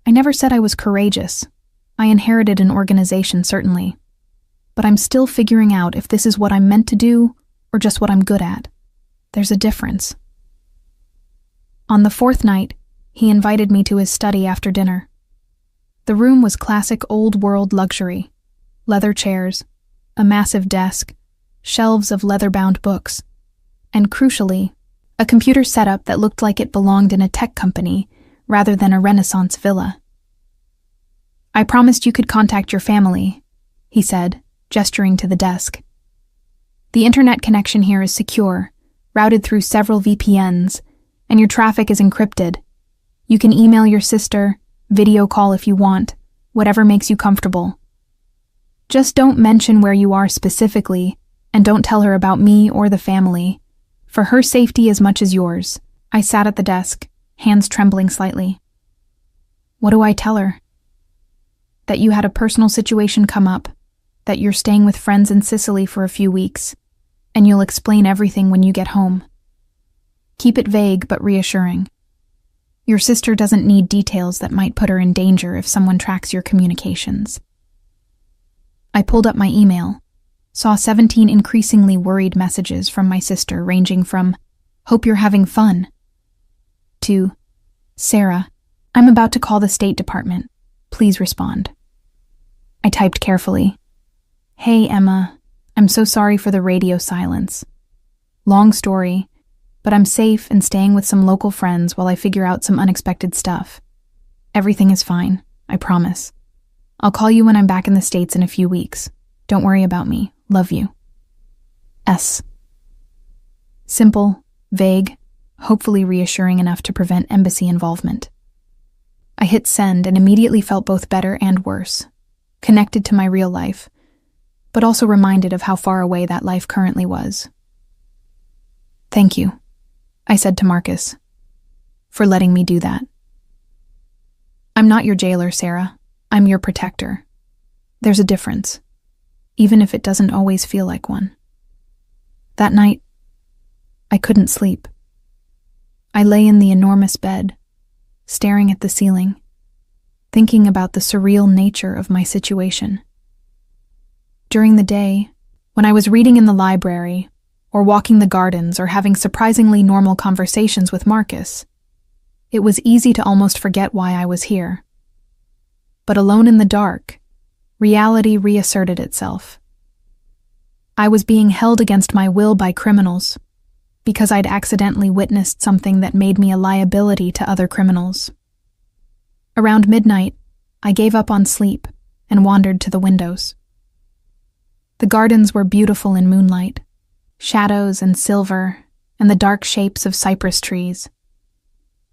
I never said I was courageous. I inherited an organization, certainly. But I'm still figuring out if this is what I'm meant to do or just what I'm good at. There's a difference. On the fourth night, he invited me to his study after dinner. The room was classic old-world luxury. Leather chairs, a massive desk, shelves of leather-bound books, and crucially, a computer setup that looked like it belonged in a tech company rather than a Renaissance villa. I promised you could contact your family, he said, gesturing to the desk. The internet connection here is secure, routed through several VPNs, and your traffic is encrypted. You can email your sister, video call if you want, whatever makes you comfortable. Just don't mention where you are specifically, and don't tell her about me or the family, for her safety as much as yours. I sat at the desk, hands trembling slightly. What do I tell her? That you had a personal situation come up, that you're staying with friends in Sicily for a few weeks, and you'll explain everything when you get home. Keep it vague but reassuring. Your sister doesn't need details that might put her in danger if someone tracks your communications. I pulled up my email, saw 17 increasingly worried messages from my sister ranging from, "Hope you're having fun," to, "Sarah, I'm about to call the State Department. Please respond." I typed carefully, "Hey, Emma, I'm so sorry for the radio silence. Long story, but I'm safe and staying with some local friends while I figure out some unexpected stuff. Everything is fine, I promise. I'll call you when I'm back in the States in a few weeks. Don't worry about me. Love you. S." Simple, vague, hopefully reassuring enough to prevent embassy involvement. I hit send and immediately felt both better and worse, connected to my real life, but also reminded of how far away that life currently was. "Thank you," I said to Marcus, "for letting me do that. I'm not your jailer, Sarah. I'm your protector. There's a difference, even if it doesn't always feel like one." That night, I couldn't sleep. I lay in the enormous bed, staring at the ceiling, thinking about the surreal nature of my situation. During the day, when I was reading in the library, or walking the gardens, or having surprisingly normal conversations with Marcus, it was easy to almost forget why I was here. But alone in the dark, reality reasserted itself. I was being held against my will by criminals, because I'd accidentally witnessed something that made me a liability to other criminals. Around midnight, I gave up on sleep and wandered to the windows. The gardens were beautiful in moonlight, shadows and silver, and the dark shapes of cypress trees.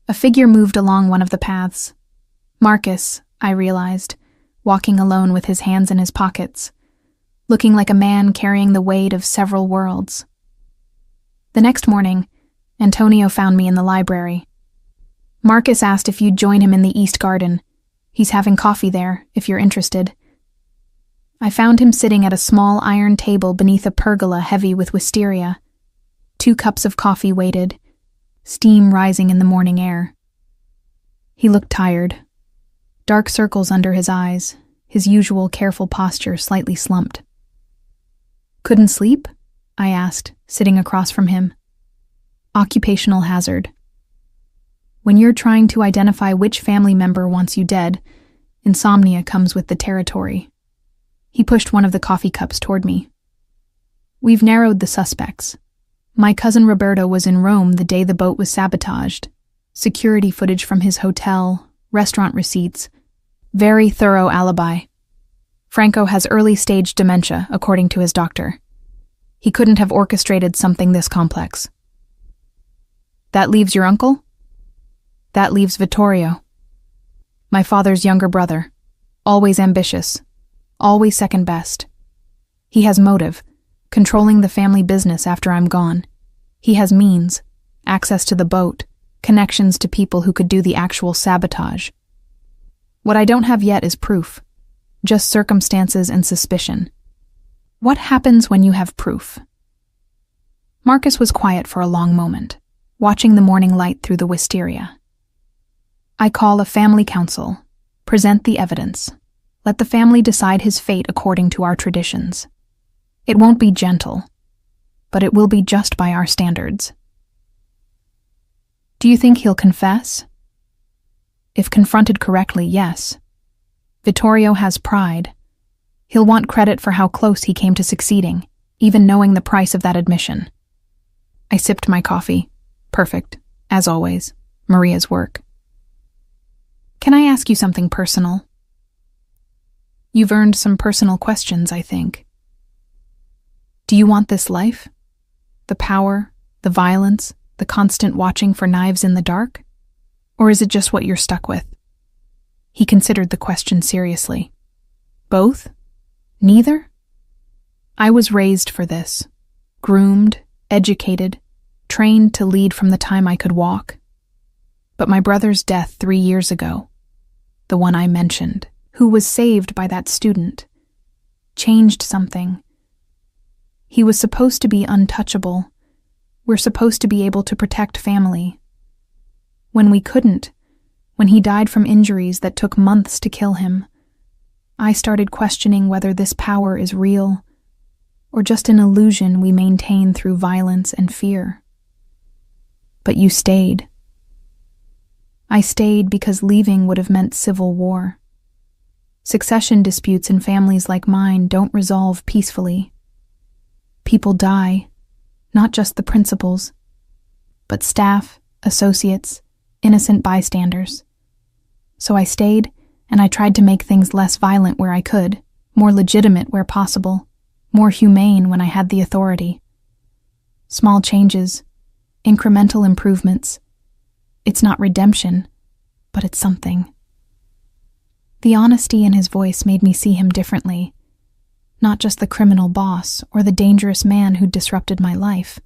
A figure moved along one of the paths. Marcus, I realized, walking alone with his hands in his pockets, looking like a man carrying the weight of several worlds. The next morning, Antonio found me in the library. Marcus asked if you'd join him in the East Garden. He's having coffee there, if you're interested. I found him sitting at a small iron table beneath a pergola heavy with wisteria. 2 cups of coffee waited, steam rising in the morning air. He looked tired. Dark circles under his eyes, his usual careful posture slightly slumped. "Couldn't sleep?" I asked, sitting across from him. "Occupational hazard. When you're trying to identify which family member wants you dead, insomnia comes with the territory." He pushed one of the coffee cups toward me. "We've narrowed the suspects. My cousin Roberto was in Rome the day the boat was sabotaged. Security footage from his hotel, restaurant receipts, very thorough alibi. Franco has early-stage dementia, according to his doctor. He couldn't have orchestrated something this complex." "That leaves your uncle?" "That leaves Vittorio. My father's younger brother, always ambitious, always second best. He has motive, controlling the family business after I'm gone. He has means, access to the boat, connections to people who could do the actual sabotage. What I don't have yet is proof, just circumstances and suspicion. What happens when you have proof? Marcus was quiet for a long moment, watching the morning light through the wisteria. I call a family council, present the evidence. Let the family decide his fate according to our traditions. It won't be gentle, but it will be just by our standards. Do you think he'll confess? If confronted correctly, yes. Vittorio has pride. He'll want credit for how close he came to succeeding, even knowing the price of that admission. I sipped my coffee. Perfect, as always, Maria's work. Can I ask you something personal? You've earned some personal questions, I think. Do you want this life? The power, the violence, the constant watching for knives in the dark? Or is it just what you're stuck with? He considered the question seriously. Both? Neither? I was raised for this. Groomed, educated, trained to lead from the time I could walk. But my brother's death 3 years ago, the one I mentioned, who was saved by that student, changed something. He was supposed to be untouchable. We're supposed to be able to protect family. When we couldn't, when he died from injuries that took months to kill him, I started questioning whether this power is real or just an illusion we maintain through violence and fear. But you stayed. I stayed because leaving would have meant civil war. Succession disputes in families like mine don't resolve peacefully. People die, not just the principals, but staff, associates, innocent bystanders. So I stayed, and I tried to make things less violent where I could, more legitimate where possible, more humane when I had the authority. Small changes, incremental improvements. It's not redemption, but it's something. The honesty in his voice made me see him differently, not just the criminal boss or the dangerous man who disrupted my life,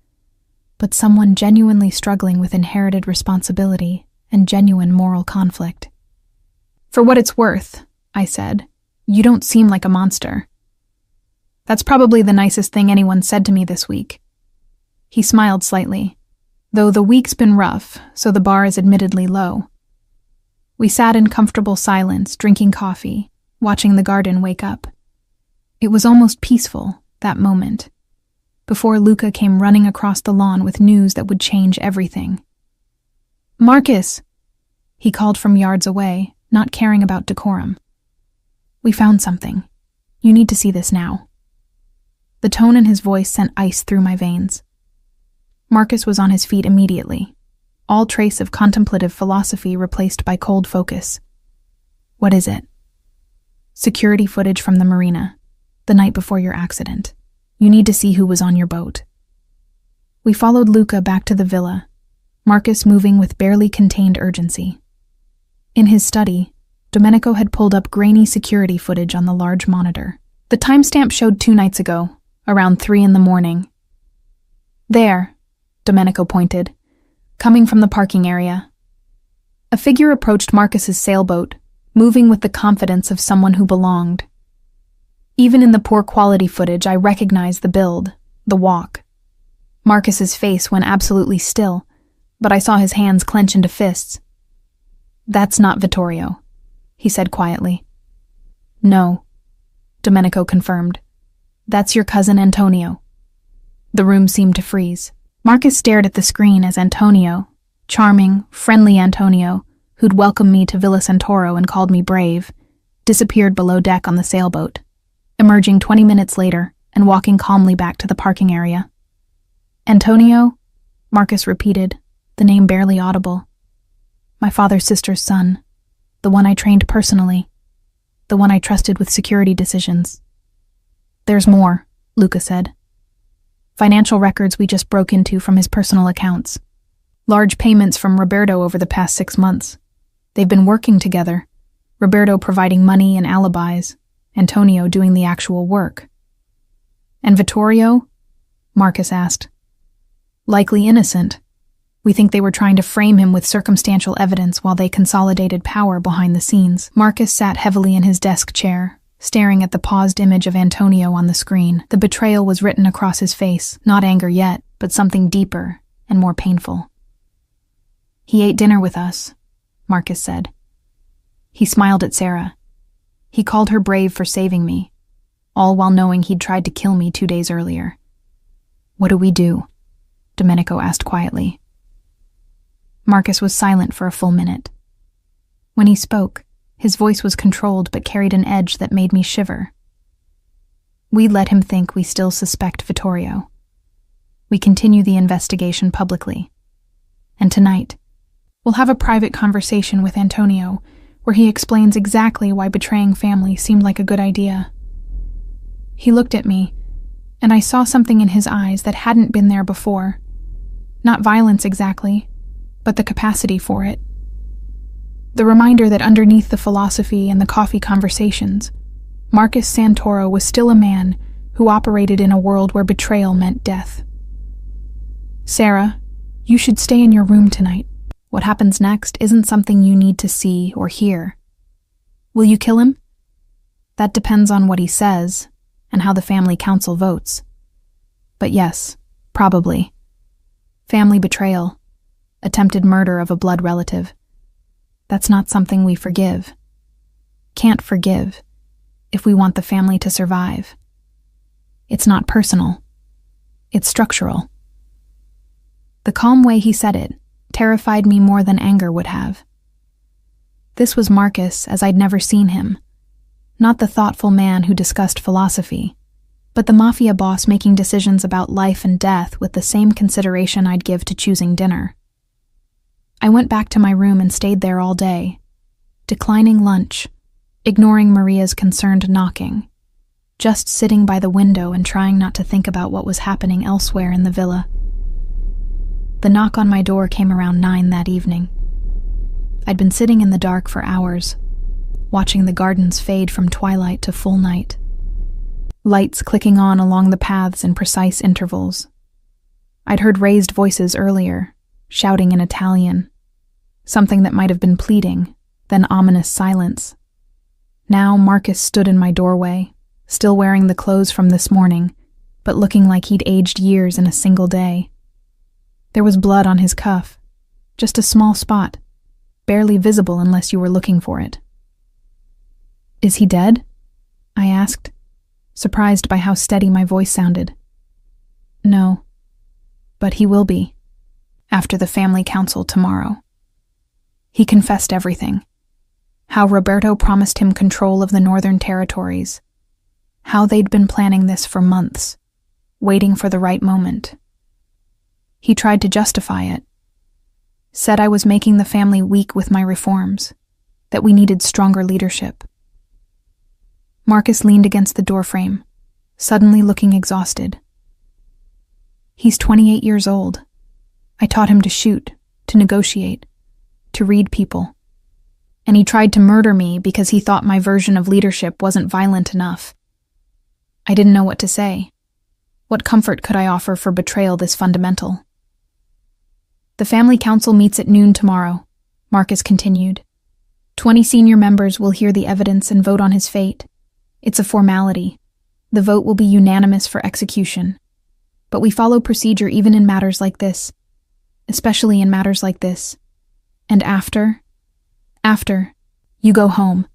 but someone genuinely struggling with inherited responsibility and genuine moral conflict. For what it's worth, I said, you don't seem like a monster. That's probably the nicest thing anyone said to me this week. He smiled slightly, though the week's been rough, so the bar is admittedly low. We sat in comfortable silence, drinking coffee, watching the garden wake up. It was almost peaceful, that moment, before Luca came running across the lawn with news that would change everything. Marcus! He called from yards away, not caring about decorum. We found something. You need to see this now. The tone in his voice sent ice through my veins. Marcus was on his feet immediately, all trace of contemplative philosophy replaced by cold focus. What is it? Security footage from the marina, the night before your accident. You need to see who was on your boat. We followed Luca back to the villa, Marcus moving with barely contained urgency. In his study, Domenico had pulled up grainy security footage on the large monitor. The timestamp showed 2 nights ago, around 3 a.m. There, Domenico pointed, coming from the parking area. A figure approached Marcus's sailboat, moving with the confidence of someone who belonged. Even in the poor quality footage, I recognized the build, the walk. Marcus's face went absolutely still, but I saw his hands clench into fists. That's not Vittorio, he said quietly. No, Domenico confirmed. That's your cousin Antonio. The room seemed to freeze. Marcus stared at the screen as Antonio, charming, friendly Antonio, who'd welcomed me to Villa Santoro and called me brave, disappeared below deck on the sailboat, emerging 20 minutes later and walking calmly back to the parking area. Antonio, Marcus repeated, the name barely audible. My father's sister's son, the one I trained personally, the one I trusted with security decisions. There's more, Luca said. Financial records we just broke into from his personal accounts. Large payments from Roberto over the past 6 months. They've been working together, Roberto providing money and alibis, Antonio doing the actual work. And Vittorio? Marcus asked. Likely innocent. We think they were trying to frame him with circumstantial evidence while they consolidated power behind the scenes. Marcus sat heavily in his desk chair, staring at the paused image of Antonio on the screen. The betrayal was written across his face, not anger yet, but something deeper and more painful. He ate dinner with us, Marcus said. He smiled at Sarah. He called her brave for saving me, all while knowing he'd tried to kill me 2 days earlier. What do we do? Domenico asked quietly. Marcus was silent for a full minute. When he spoke, his voice was controlled but carried an edge that made me shiver. We let him think we still suspect Vittorio. We continue the investigation publicly. And tonight, we'll have a private conversation with Antonio where he explains exactly why betraying family seemed like a good idea. He looked at me, and I saw something in his eyes that hadn't been there before. Not violence exactly, but the capacity for it. The reminder that underneath the philosophy and the coffee conversations, Marcus Santoro was still a man who operated in a world where betrayal meant death. Sarah, you should stay in your room tonight. What happens next isn't something you need to see or hear. Will you kill him? That depends on what he says and how the family council votes. But yes, probably. Family betrayal, attempted murder of a blood relative. That's not something we forgive. Can't forgive if we want the family to survive. It's not personal. It's structural. The calm way he said it terrified me more than anger would have. This was Marcus as I'd never seen him. Not the thoughtful man who discussed philosophy, but the Mafia boss making decisions about life and death with the same consideration I'd give to choosing dinner. I went back to my room and stayed there all day, declining lunch, ignoring Maria's concerned knocking, just sitting by the window and trying not to think about what was happening elsewhere in the villa. The knock on my door came around 9 that evening. I'd been sitting in the dark for hours, watching the gardens fade from twilight to full night. Lights clicking on along the paths in precise intervals. I'd heard raised voices earlier, shouting in Italian, something that might have been pleading, then ominous silence. Now Marcus stood in my doorway, still wearing the clothes from this morning, but looking like he'd aged years in a single day. There was blood on his cuff, just a small spot, barely visible unless you were looking for it. Is he dead? I asked, surprised by how steady my voice sounded. No, but he will be, after the family council tomorrow. He confessed everything. How Roberto promised him control of the northern territories. How they'd been planning this for months, waiting for the right moment. He tried to justify it. Said I was making the family weak with my reforms, that we needed stronger leadership. Marcus leaned against the doorframe, suddenly looking exhausted. He's 28 years old. I taught him to shoot, to negotiate, to read people. And he tried to murder me because he thought my version of leadership wasn't violent enough. I didn't know what to say. What comfort could I offer for betrayal this fundamental? The family council meets at noon tomorrow, Marcus continued. 20 senior members will hear the evidence and vote on his fate. It's a formality. The vote will be unanimous for execution. But we follow procedure even in matters like this, especially in matters like this. And after, you go home.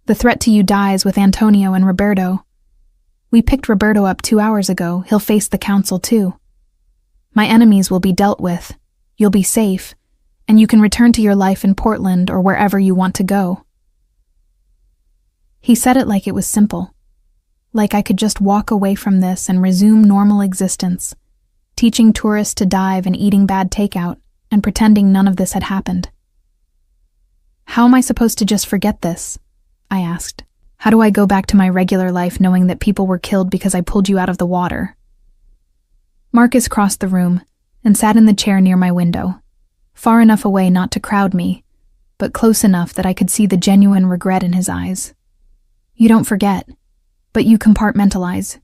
The threat to you dies with Antonio and Roberto. We picked Roberto up 2 hours ago. He'll face the council too. My enemies will be dealt with. You'll be safe, and you can return to your life in Portland or wherever you want to go. He said it like it was simple, like I could just walk away from this and resume normal existence, teaching tourists to dive and eating bad takeout and pretending none of this had happened. How am I supposed to just forget this? I asked. How do I go back to my regular life knowing that people were killed because I pulled you out of the water? Marcus crossed the room and sat in the chair near my window, far enough away not to crowd me, but close enough that I could see the genuine regret in his eyes. You don't forget, but you compartmentalize.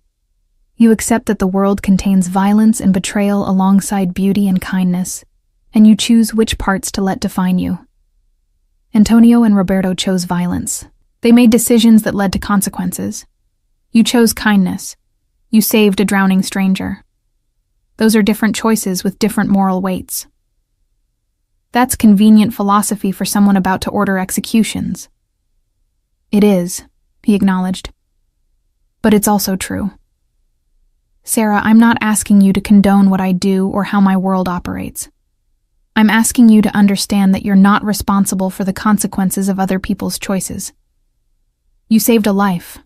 You accept that the world contains violence and betrayal alongside beauty and kindness, and you choose which parts to let define you. Antonio and Roberto chose violence. They made decisions that led to consequences. You chose kindness. You saved a drowning stranger. Those are different choices with different moral weights. That's convenient philosophy for someone about to order executions. It is, he acknowledged. But it's also true. Sarah, I'm not asking you to condone what I do or how my world operates. I'm asking you to understand that you're not responsible for the consequences of other people's choices. You saved a life.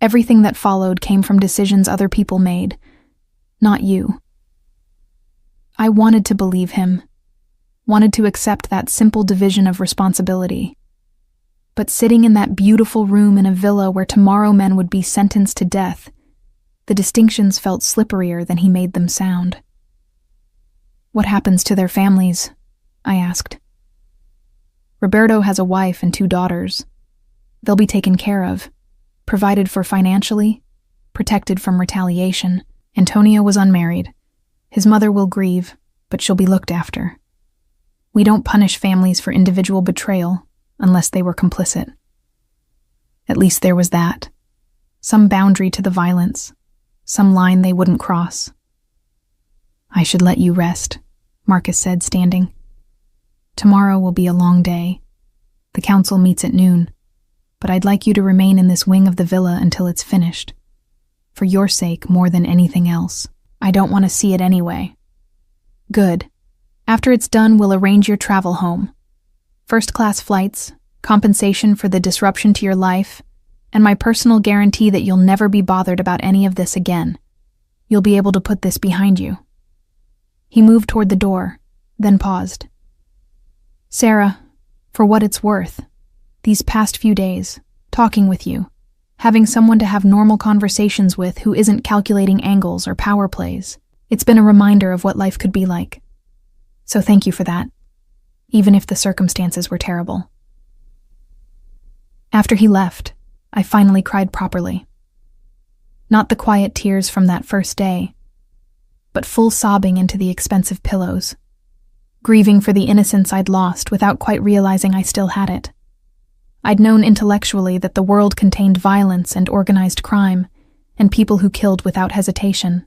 Everything that followed came from decisions other people made, not you. I wanted to believe him, wanted to accept that simple division of responsibility. But sitting in that beautiful room in a villa where tomorrow men would be sentenced to death, the distinctions felt slipperier than he made them sound. What happens to their families? I asked. Roberto has a wife and 2 daughters. They'll be taken care of, provided for financially, protected from retaliation. Antonio was unmarried. His mother will grieve, but she'll be looked after. We don't punish families for individual betrayal unless they were complicit. At least there was that. Some boundary to the violence, some line they wouldn't cross. I should let you rest, Marcus said, standing. Tomorrow will be a long day. The council meets at noon, but I'd like you to remain in this wing of the villa until it's finished. For your sake more than anything else. I don't want to see it anyway. Good. After it's done, we'll arrange your travel home. First-class flights, compensation for the disruption to your life, and my personal guarantee that you'll never be bothered about any of this again. You'll be able to put this behind you. He moved toward the door, then paused. Sarah, for what it's worth, these past few days, talking with you, having someone to have normal conversations with who isn't calculating angles or power plays, it's been a reminder of what life could be like. So thank you for that, even if the circumstances were terrible. After he left, I finally cried properly. Not the quiet tears from that first day, but full sobbing into the expensive pillows, grieving for the innocence I'd lost without quite realizing I still had it. I'd known intellectually that the world contained violence and organized crime, and people who killed without hesitation.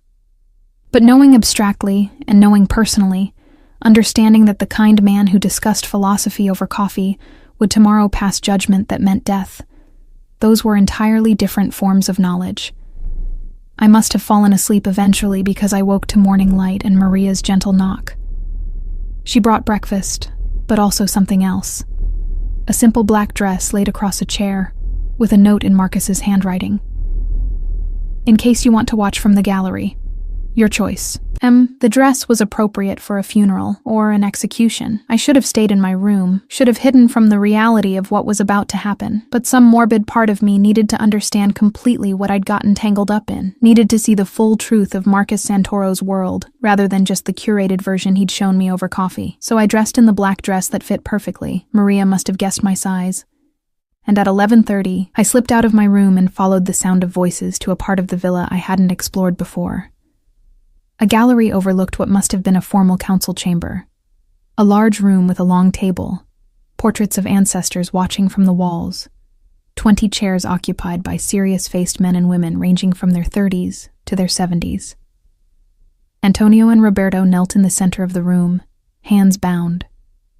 But knowing abstractly and knowing personally, understanding that the kind man who discussed philosophy over coffee would tomorrow pass judgment that meant death, those were entirely different forms of knowledge. I must have fallen asleep eventually because I woke to morning light and Maria's gentle knock. She brought breakfast, but also something else. A simple black dress laid across a chair, with a note in Marcus's handwriting. In case you want to watch from the gallery, your choice. The dress was appropriate for a funeral or an execution. I should have stayed in my room, should have hidden from the reality of what was about to happen, but some morbid part of me needed to understand completely what I'd gotten tangled up in, needed to see the full truth of Marcus Santoro's world, rather than just the curated version he'd shown me over coffee. So I dressed in the black dress that fit perfectly. Maria must have guessed my size. And at 11:30, I slipped out of my room and followed the sound of voices to a part of the villa I hadn't explored before. A gallery overlooked what must have been a formal council chamber. A large room with a long table, portraits of ancestors watching from the walls, 20 chairs occupied by serious-faced men and women ranging from their 30s to their 70s. Antonio and Roberto knelt in the center of the room, hands bound,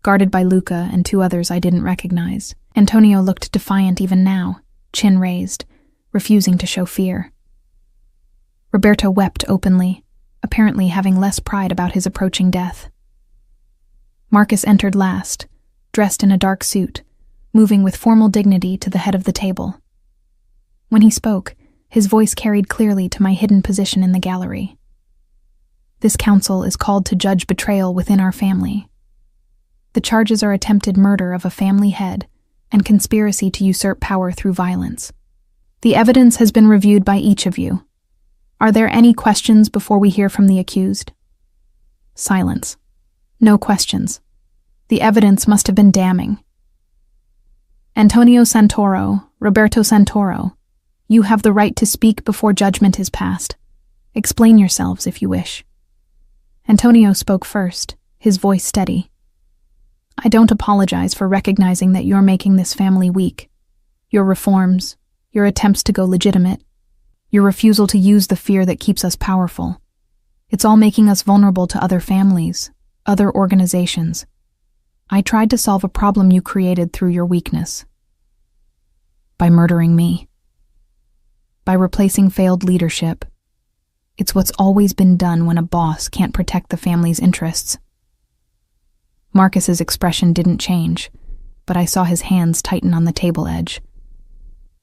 guarded by Luca and 2 others I didn't recognize. Antonio looked defiant even now, chin raised, refusing to show fear. Roberto wept openly, apparently having less pride about his approaching death. Marcus entered last, dressed in a dark suit, moving with formal dignity to the head of the table. When he spoke, his voice carried clearly to my hidden position in the gallery. This council is called to judge betrayal within our family. The charges are attempted murder of a family head and conspiracy to usurp power through violence. The evidence has been reviewed by each of you. Are there any questions before we hear from the accused? Silence. No questions. The evidence must have been damning. Antonio Santoro, Roberto Santoro, you have the right to speak before judgment is passed. Explain yourselves if you wish." Antonio spoke first, his voice steady. "I don't apologize for recognizing that you're making this family weak. Your reforms, your attempts to go legitimate, your refusal to use the fear that keeps us powerful. It's all making us vulnerable to other families, other organizations. I tried to solve a problem you created through your weakness. By murdering me. By replacing failed leadership. It's what's always been done when a boss can't protect the family's interests." Marcus's expression didn't change, but I saw his hands tighten on the table edge.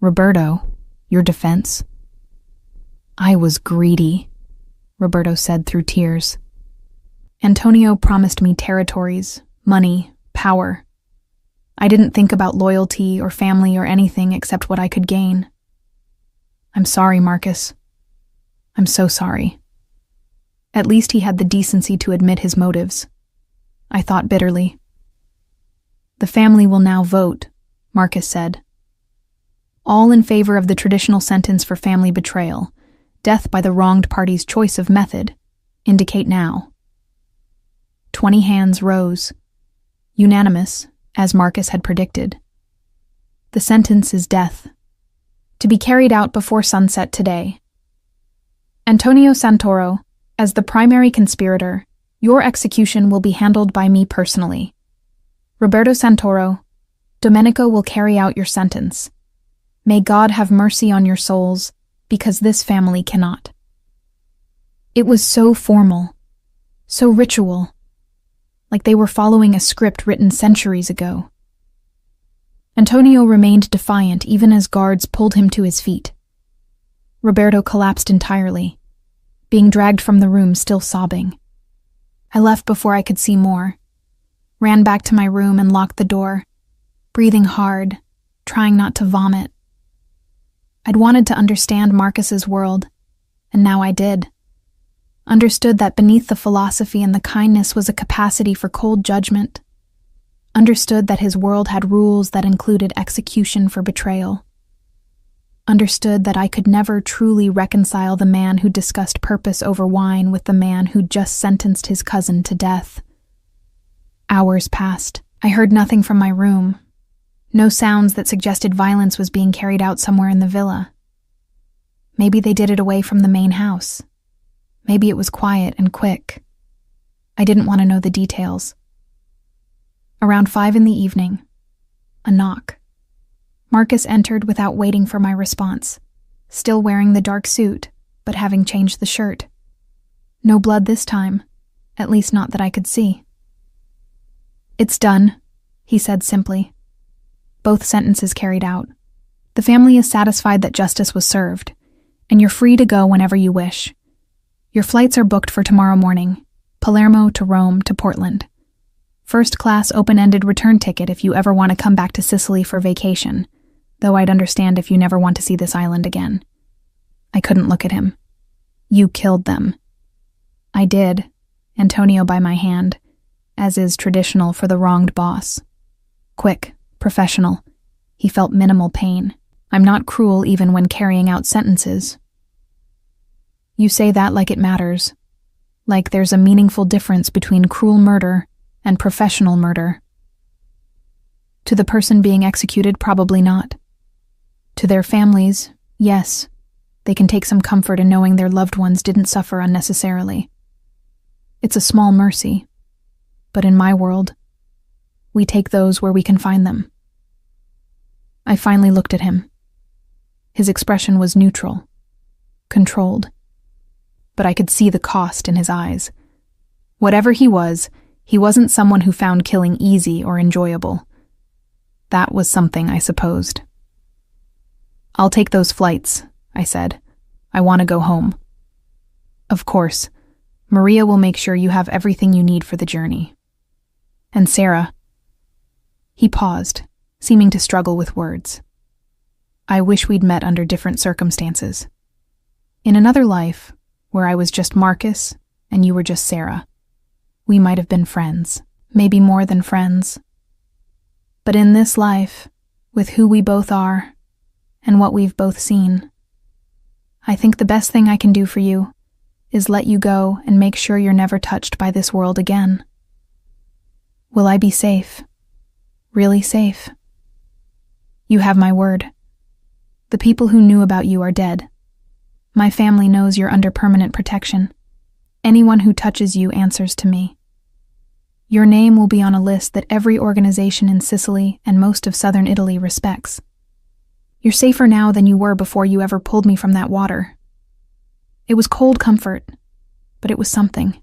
"Roberto, your defense?" "I was greedy," Roberto said through tears. "Antonio promised me territories, money, power. I didn't think about loyalty or family or anything except what I could gain. I'm sorry, Marcus. I'm so sorry." At least he had the decency to admit his motives. I thought bitterly. "The family will now vote," Marcus said. "All in favor of the traditional sentence for family betrayal, death by the wronged party's choice of method, indicate now." 20 hands rose. Unanimous, as Marcus had predicted. The sentence is death, to be carried out before sunset today. Antonio Santoro, as the primary conspirator, your execution will be handled by me personally. Roberto Santoro, Domenico will carry out your sentence. May God have mercy on your souls, because this family cannot. It was so formal, so ritual, like they were following a script written centuries ago. Antonio remained defiant even as guards pulled him to his feet. Roberto collapsed entirely, being dragged from the room still sobbing. I left before I could see more, ran back to my room and locked the door, breathing hard, trying not to vomit. I'd wanted to understand Marcus's world, and now I did. Understood that beneath the philosophy and the kindness was a capacity for cold judgment. Understood that his world had rules that included execution for betrayal. Understood that I could never truly reconcile the man who discussed purpose over wine with the man who just sentenced his cousin to death. Hours passed. I heard nothing from my room. No sounds that suggested violence was being carried out somewhere in the villa. Maybe they did it away from the main house. Maybe it was quiet and quick. I didn't want to know the details. Around 5 p.m, a knock. Marcus entered without waiting for my response, still wearing the dark suit, but having changed the shirt. No blood this time, at least not that I could see. "It's done," he said simply. "Both sentences carried out. The family is satisfied that justice was served, and you're free to go whenever you wish. Your flights are booked for tomorrow morning, Palermo to Rome to Portland. First-class open-ended return ticket if you ever want to come back to Sicily for vacation, though I'd understand if you never want to see this island again." I couldn't look at him. "You killed them." "I did," Antonio by my hand, as is traditional for the wronged boss. Quick, professional. He felt minimal pain. I'm not cruel even when carrying out sentences. "You say that like it matters. Like there's a meaningful difference between cruel murder and professional murder. To the person being executed, probably not. To their families, yes, they can take some comfort in knowing their loved ones didn't suffer unnecessarily. It's a small mercy, but in my world, we take those where we can find them." I finally looked at him. His expression was neutral, controlled, but I could see the cost in his eyes. Whatever he wasn't someone who found killing easy or enjoyable. That was something I supposed. "I'll take those flights," I said. "I want to go home." "Of course. Maria will make sure you have everything you need for the journey. And Sarah." He paused, seeming to struggle with words. "I wish we'd met under different circumstances. In another life, where I was just Marcus and you were just Sarah, we might have been friends, maybe more than friends. But in this life, with who we both are, and what we've both seen, I think the best thing I can do for you is let you go and make sure you're never touched by this world again. Will I be safe? Really safe? You have my word. The people who knew about you are dead. My family knows you're under permanent protection. Anyone who touches you answers to me. Your name will be on a list that every organization in Sicily and most of southern Italy respects. You're safer now than you were before you ever pulled me from that water. It was cold comfort, but it was something.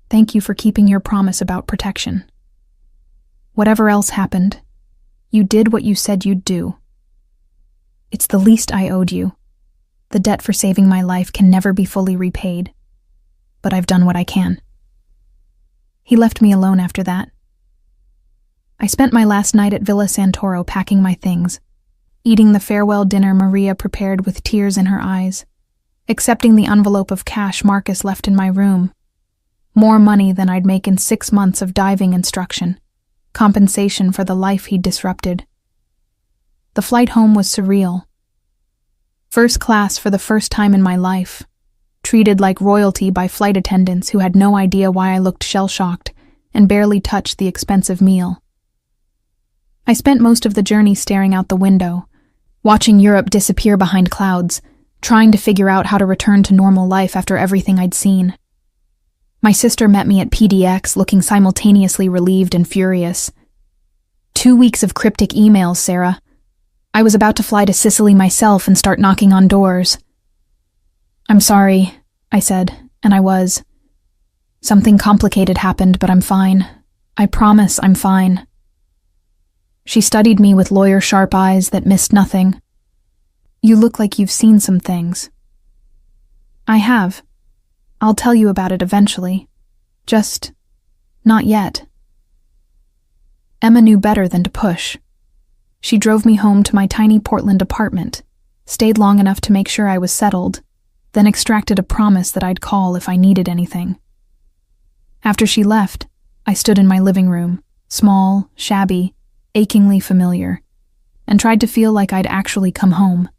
Thank you for keeping your promise about protection. Whatever else happened, you did what you said you'd do. It's the least I owed you. The debt for saving my life can never be fully repaid, but I've done what I can. He left me alone after that. I spent my last night at Villa Santoro packing my things, eating the farewell dinner Maria prepared with tears in her eyes, accepting the envelope of cash Marcus left in my room. More money than I'd make in 6 months of diving instruction, compensation for the life he'd disrupted. The flight home was surreal. First class for the first time in my life, treated like royalty by flight attendants who had no idea why I looked shell-shocked and barely touched the expensive meal. I spent most of the journey staring out the window, watching Europe disappear behind clouds, trying to figure out how to return to normal life after everything I'd seen. My sister met me at PDX, looking simultaneously relieved and furious. 2 weeks of cryptic emails, Sarah. I was about to fly to Sicily myself and start knocking on doors. I'm sorry, I said, and I was. Something complicated happened, but I'm fine. I promise I'm fine. She studied me with lawyer-sharp eyes that missed nothing. You look like you've seen some things. I have. I'll tell you about it eventually. Just not yet. Emma knew better than to push. She drove me home to my tiny Portland apartment, stayed long enough to make sure I was settled, then extracted a promise that I'd call if I needed anything. After she left, I stood in my living room, small, shabby, achingly familiar, and tried to feel like I'd actually come home.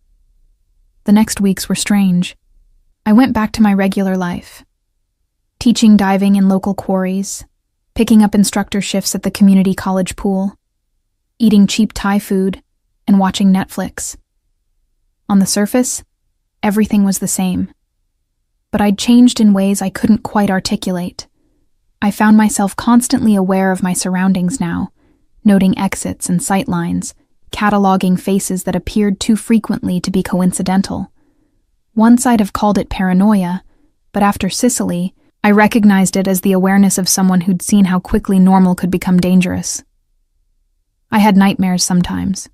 The next weeks were strange. I went back to my regular life, teaching diving in local quarries, picking up instructor shifts at the community college pool, eating cheap Thai food, and watching Netflix. On the surface, everything was the same. But I'd changed in ways I couldn't quite articulate. I found myself constantly aware of my surroundings now, noting exits and sightlines, cataloging faces that appeared too frequently to be coincidental. Once I'd have called it paranoia, but after Sicily, I recognized it as the awareness of someone who'd seen how quickly normal could become dangerous. I had nightmares sometimes.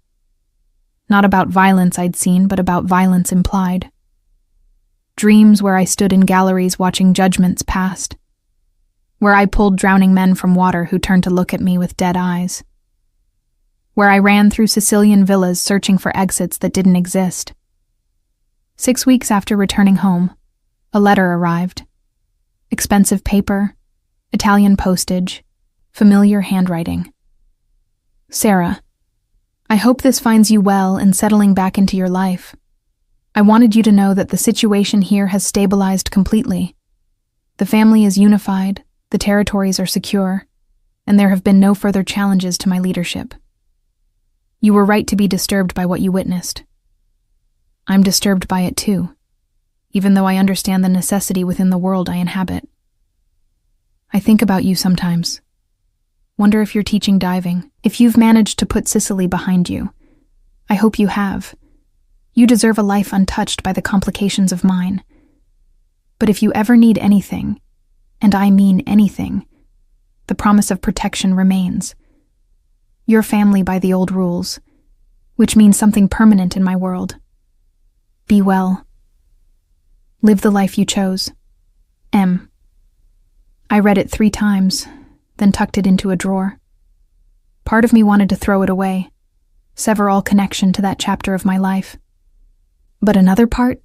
Not about violence I'd seen, but about violence implied. Dreams where I stood in galleries watching judgments passed, where I pulled drowning men from water who turned to look at me with dead eyes, where I ran through Sicilian villas searching for exits that didn't exist. 6 weeks after returning home, a letter arrived. Expensive paper, Italian postage, familiar handwriting. Sarah, I hope this finds you well and settling back into your life. I wanted you to know that the situation here has stabilized completely. The family is unified, the territories are secure, and there have been no further challenges to my leadership. You were right to be disturbed by what you witnessed. I'm disturbed by it too, even though I understand the necessity within the world I inhabit. I think about you sometimes. Wonder if you're teaching diving, if you've managed to put Sicily behind you. I hope you have. You deserve a life untouched by the complications of mine. But if you ever need anything, and I mean anything, the promise of protection remains. Your family by the old rules, which means something permanent in my world. Be well. Live the life you chose. M. I read it 3 times, then tucked it into a drawer. Part of me wanted to throw it away, sever all connection to that chapter of my life. But another part,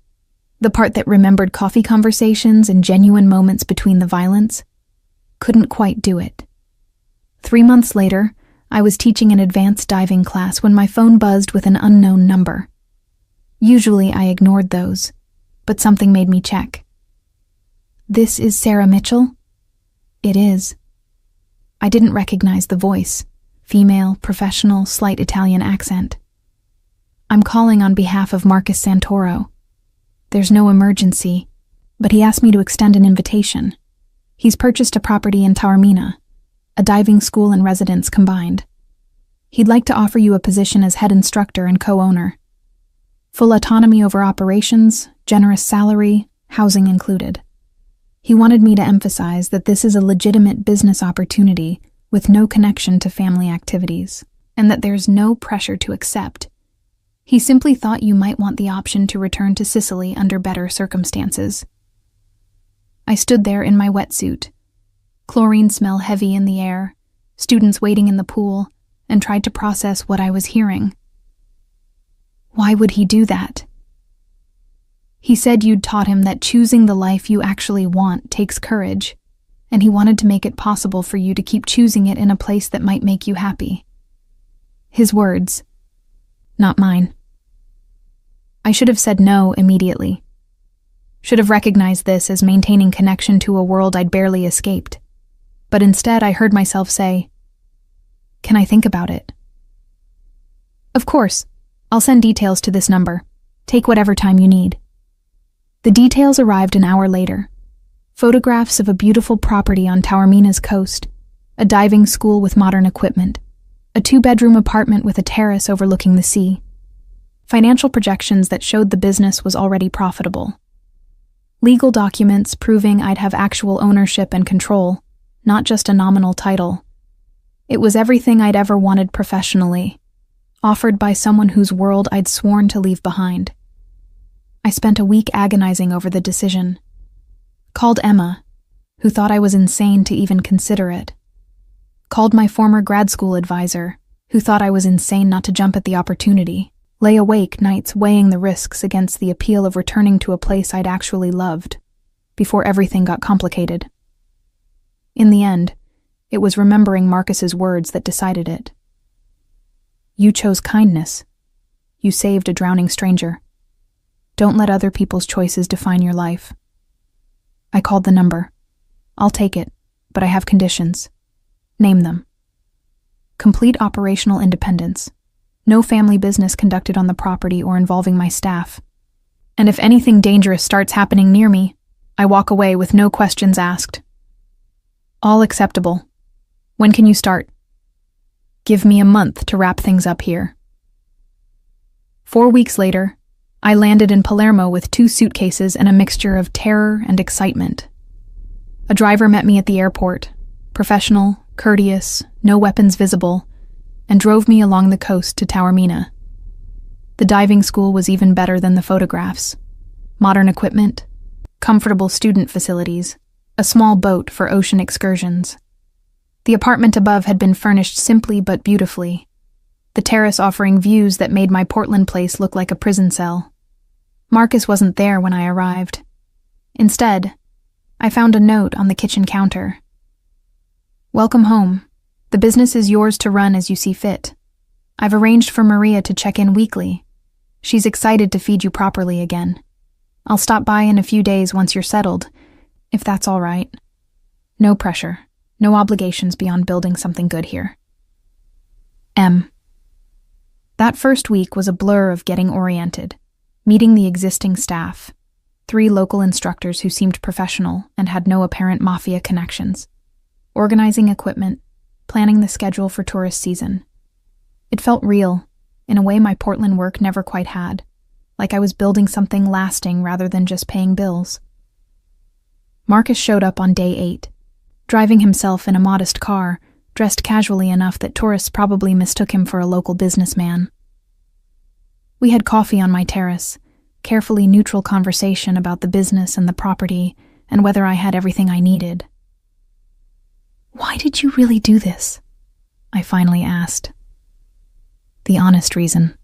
the part that remembered coffee conversations and genuine moments between the violence, couldn't quite do it. 3 months later, I was teaching an advanced diving class when my phone buzzed with an unknown number. Usually I ignored those, but something made me check. "This is Sarah Mitchell?" "It is." I didn't recognize the voice. Female, professional, slight Italian accent. "I'm calling on behalf of Marcus Santoro. There's no emergency, but he asked me to extend an invitation. He's purchased a property in Taormina, a diving school and residence combined. He'd like to offer you a position as head instructor and co-owner. Full autonomy over operations, generous salary, housing included. He wanted me to emphasize that this is a legitimate business opportunity with no connection to family activities, and that there's no pressure to accept. He simply thought you might want the option to return to Sicily under better circumstances." I stood there in my wetsuit, chlorine smell heavy in the air, students waiting in the pool, and tried to process what I was hearing. Why would he do that? He said you'd taught him that choosing the life you actually want takes courage, and he wanted to make it possible for you to keep choosing it in a place that might make you happy. His words, not mine. I should have said no immediately. Should have recognized this as maintaining connection to a world I'd barely escaped. But instead I heard myself say, "Can I think about it?" "Of course. I'll send details to this number. Take whatever time you need." The details arrived an hour later. Photographs of a beautiful property on Taormina's coast, a diving school with modern equipment, a 2-bedroom apartment with a terrace overlooking the sea. Financial projections that showed the business was already profitable. Legal documents proving I'd have actual ownership and control, not just a nominal title. It was everything I'd ever wanted professionally, offered by someone whose world I'd sworn to leave behind. I spent a week agonizing over the decision. Called Emma, who thought I was insane to even consider it. Called my former grad school advisor, who thought I was insane not to jump at the opportunity. Lay awake nights weighing the risks against the appeal of returning to a place I'd actually loved, before everything got complicated. In the end, it was remembering Marcus's words that decided it. "You chose kindness. You saved a drowning stranger. Don't let other people's choices define your life." I called the number. "I'll take it, but I have conditions." "Name them." "Complete operational independence. No family business conducted on the property or involving my staff. And if anything dangerous starts happening near me, I walk away with no questions asked." "All acceptable. When can you start?" "Give me a month to wrap things up here." 4 weeks later, I landed in Palermo with 2 suitcases and a mixture of terror and excitement. A driver met me at the airport, professional, courteous, no weapons visible, and drove me along the coast to Taormina. The diving school was even better than the photographs. Modern equipment, comfortable student facilities, a small boat for ocean excursions. The apartment above had been furnished simply but beautifully, the terrace offering views that made my Portland place look like a prison cell. Marcus wasn't there when I arrived. Instead, I found a note on the kitchen counter. "Welcome home. The business is yours to run as you see fit. I've arranged for Maria to check in weekly. She's excited to feed you properly again. I'll stop by in a few days once you're settled, if that's all right. No pressure, no obligations beyond building something good here. M." That first week was a blur of getting oriented, meeting the existing staff, 3 local instructors who seemed professional and had no apparent Mafia connections, organizing equipment, planning the schedule for tourist season. It felt real, in a way my Portland work never quite had, like I was building something lasting rather than just paying bills. Marcus showed up on day 8, driving himself in a modest car, dressed casually enough that tourists probably mistook him for a local businessman. We had coffee on my terrace, carefully neutral conversation about the business and the property, and whether I had everything I needed. "Why did you really do this?" I finally asked. "The honest reason."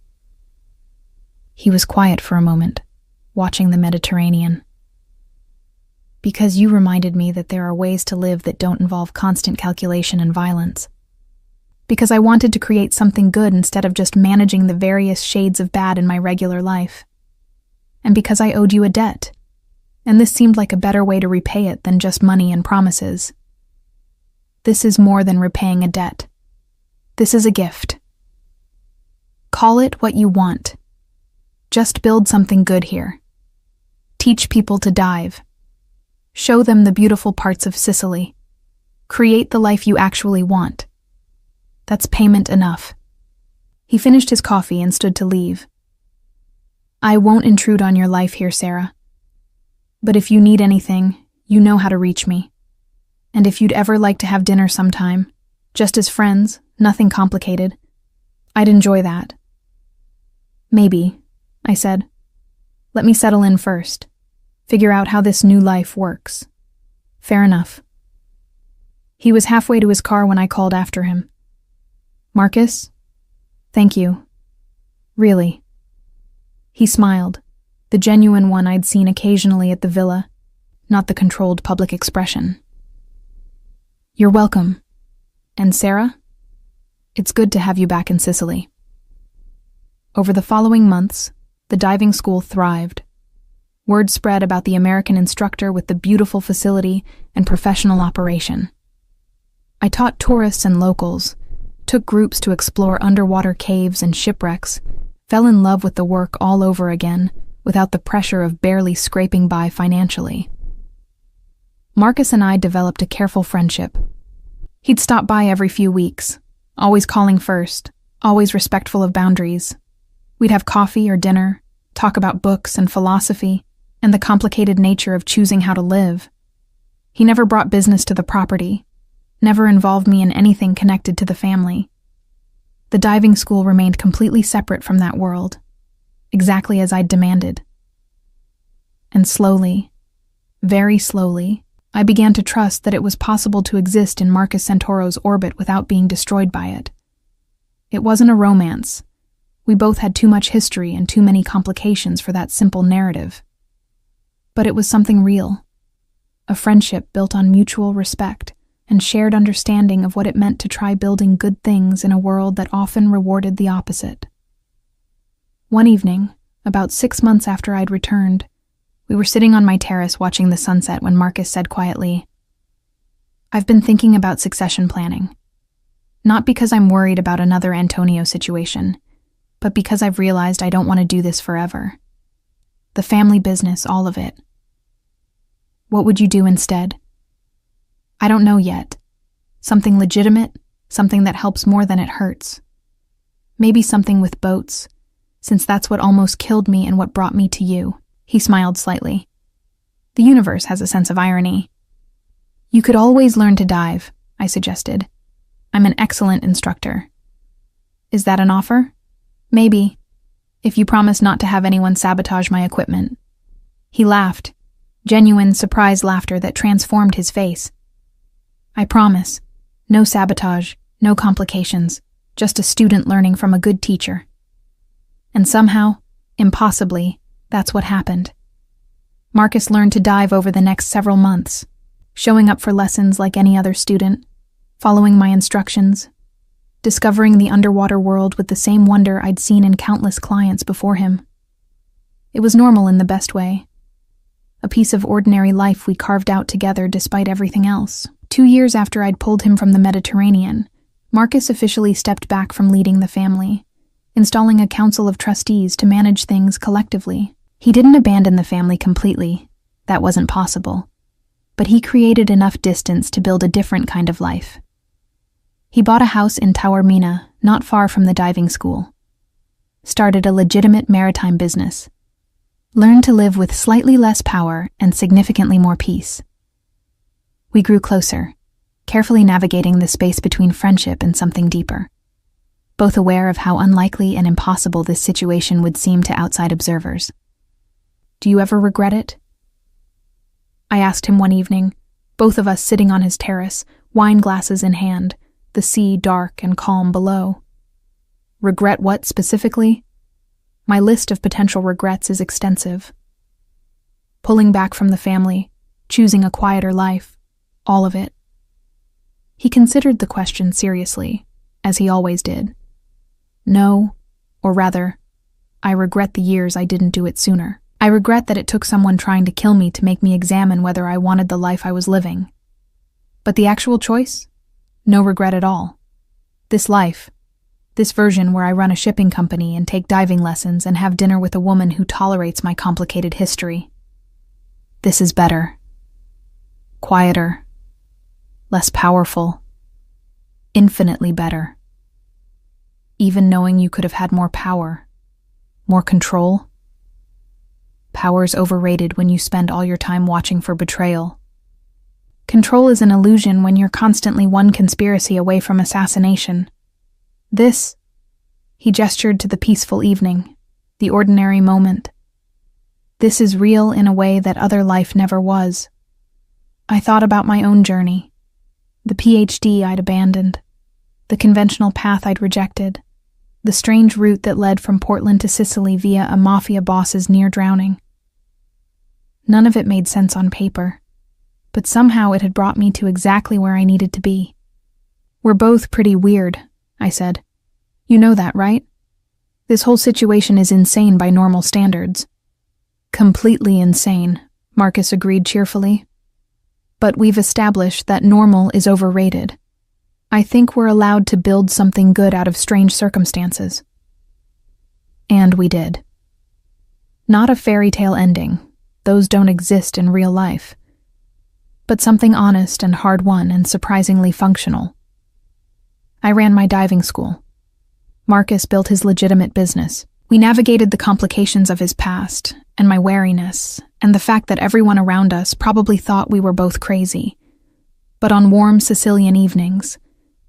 He was quiet for a moment, watching the Mediterranean. "Because you reminded me that there are ways to live that don't involve constant calculation and violence. Because I wanted to create something good instead of just managing the various shades of bad in my regular life. And because I owed you a debt. and this seemed like a better way to repay it than just money and promises. This is more than repaying a debt. This is a gift. Call it what you want. Just build something good here. Teach people to dive. Show them the beautiful parts of Sicily. Create the life you actually want. That's payment enough. He finished his coffee and stood to leave. I won't intrude on your life here, Sarah. But if you need anything, you know how to reach me. And if you'd ever like to have dinner sometime, just as friends, nothing complicated, I'd enjoy that. Maybe, I said. Let me settle in first. Figure out how this new life works. Fair enough. He was halfway to his car when I called after him. Marcus? Thank you. Really. He smiled, the genuine one I'd seen occasionally at the villa, not the controlled public expression. You're welcome. And Sarah? It's good to have you back in Sicily. Over the following months, the diving school thrived. Word spread about the American instructor with the beautiful facility and professional operation. I taught tourists and locals, took groups to explore underwater caves and shipwrecks, fell in love with the work all over again without the pressure of barely scraping by financially. Marcus and I developed a careful friendship. He'd stop by every few weeks, always calling first, always respectful of boundaries. We'd have coffee or dinner, talk about books and philosophy, and the complicated nature of choosing how to live. He never brought business to the property, never involved me in anything connected to the family. The diving school remained completely separate from that world, exactly as I'd demanded. And slowly, very slowly, I began to trust that it was possible to exist in Marcus Santoro's orbit without being destroyed by it. It wasn't a romance. We both had too much history and too many complications for that simple narrative. But it was something real, a friendship built on mutual respect and shared understanding of what it meant to try building good things in a world that often rewarded the opposite. One evening, about 6 months after I'd returned, we were sitting on my terrace watching the sunset when Marcus said quietly, "I've been thinking about succession planning. Not because I'm worried about another Antonio situation, but because I've realized I don't want to do this forever. The family business, all of it. What would you do instead?" "I don't know yet. Something legitimate, something that helps more than it hurts. Maybe something with boats, since that's what almost killed me and what brought me to you." He smiled slightly. The universe has a sense of irony. "You could always learn to dive," I suggested. "I'm an excellent instructor." "Is that an offer?" "Maybe, if you promise not to have anyone sabotage my equipment." He laughed, genuine, surprised laughter that transformed his face. "I promise. No sabotage, no complications, just a student learning from a good teacher." And somehow, impossibly, that's what happened. Marcus learned to dive over the next several months, showing up for lessons like any other student, following my instructions, discovering the underwater world with the same wonder I'd seen in countless clients before him. It was normal in the best way. A piece of ordinary life we carved out together despite everything else. 2 years after I'd pulled him from the Mediterranean, Marcus officially stepped back from leading the family, installing a council of trustees to manage things collectively. He didn't abandon the family completely. That wasn't possible. But he created enough distance to build a different kind of life. He bought a house in Taormina, not far from the diving school. Started a legitimate maritime business. Learned to live with slightly less power and significantly more peace. We grew closer, carefully navigating the space between friendship and something deeper, both aware of how unlikely and impossible this situation would seem to outside observers. "Do you ever regret it?" I asked him one evening, both of us sitting on his terrace, wine glasses in hand, the sea dark and calm below. Regret what specifically? My list of potential regrets is extensive. Pulling back from the family, choosing a quieter life, all of it. He considered the question seriously, as he always did. No, or rather, I regret the years I didn't do it sooner. I regret that it took someone trying to kill me to make me examine whether I wanted the life I was living. But the actual choice? No regret at all. This life, this version where I run a shipping company and take diving lessons and have dinner with a woman who tolerates my complicated history. This is better. Quieter. Less powerful. Infinitely better. Even knowing you could have had more power, more control. Power's overrated when you spend all your time watching for betrayal. Control is an illusion when you're constantly one conspiracy away from assassination. This, he gestured to the peaceful evening, the ordinary moment. This is real in a way that other life never was. I thought about my own journey, the PhD I'd abandoned, the conventional path I'd rejected, the strange route that led from Portland to Sicily via a Mafia boss's near drowning. None of it made sense on paper, but somehow it had brought me to exactly where I needed to be. We're both pretty weird, I said. You know that, right? This whole situation is insane by normal standards. Completely insane, Marcus agreed cheerfully. But we've established that normal is overrated. I think we're allowed to build something good out of strange circumstances. And we did. Not a fairy tale ending. Those don't exist in real life. But something honest and hard-won and surprisingly functional. I ran my diving school. Marcus built his legitimate business. We navigated the complications of his past, and my wariness, and the fact that everyone around us probably thought we were both crazy. But on warm Sicilian evenings,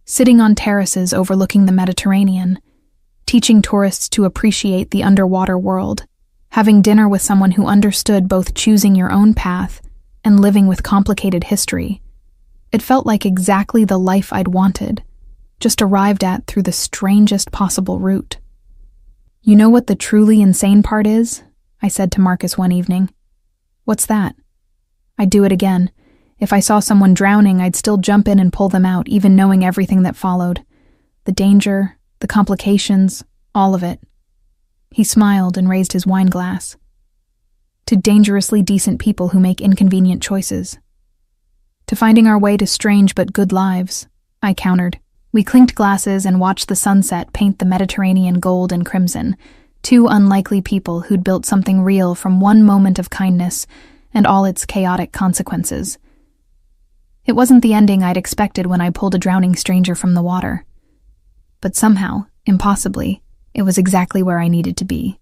sitting on terraces overlooking the Mediterranean, teaching tourists to appreciate the underwater world, having dinner with someone who understood both choosing your own path and living with complicated history, it felt like exactly the life I'd wanted, just arrived at through the strangest possible route. You know what the truly insane part is? I said to Marcus one evening. What's that? I'd do it again. If I saw someone drowning, I'd still jump in and pull them out, even knowing everything that followed. The danger, the complications, all of it. He smiled and raised his wine glass. To dangerously decent people who make inconvenient choices. To finding our way to strange but good lives, I countered. We clinked glasses and watched the sunset paint the Mediterranean gold and crimson, two unlikely people who'd built something real from one moment of kindness and all its chaotic consequences. It wasn't the ending I'd expected when I pulled a drowning stranger from the water. But somehow, impossibly, it was exactly where I needed to be.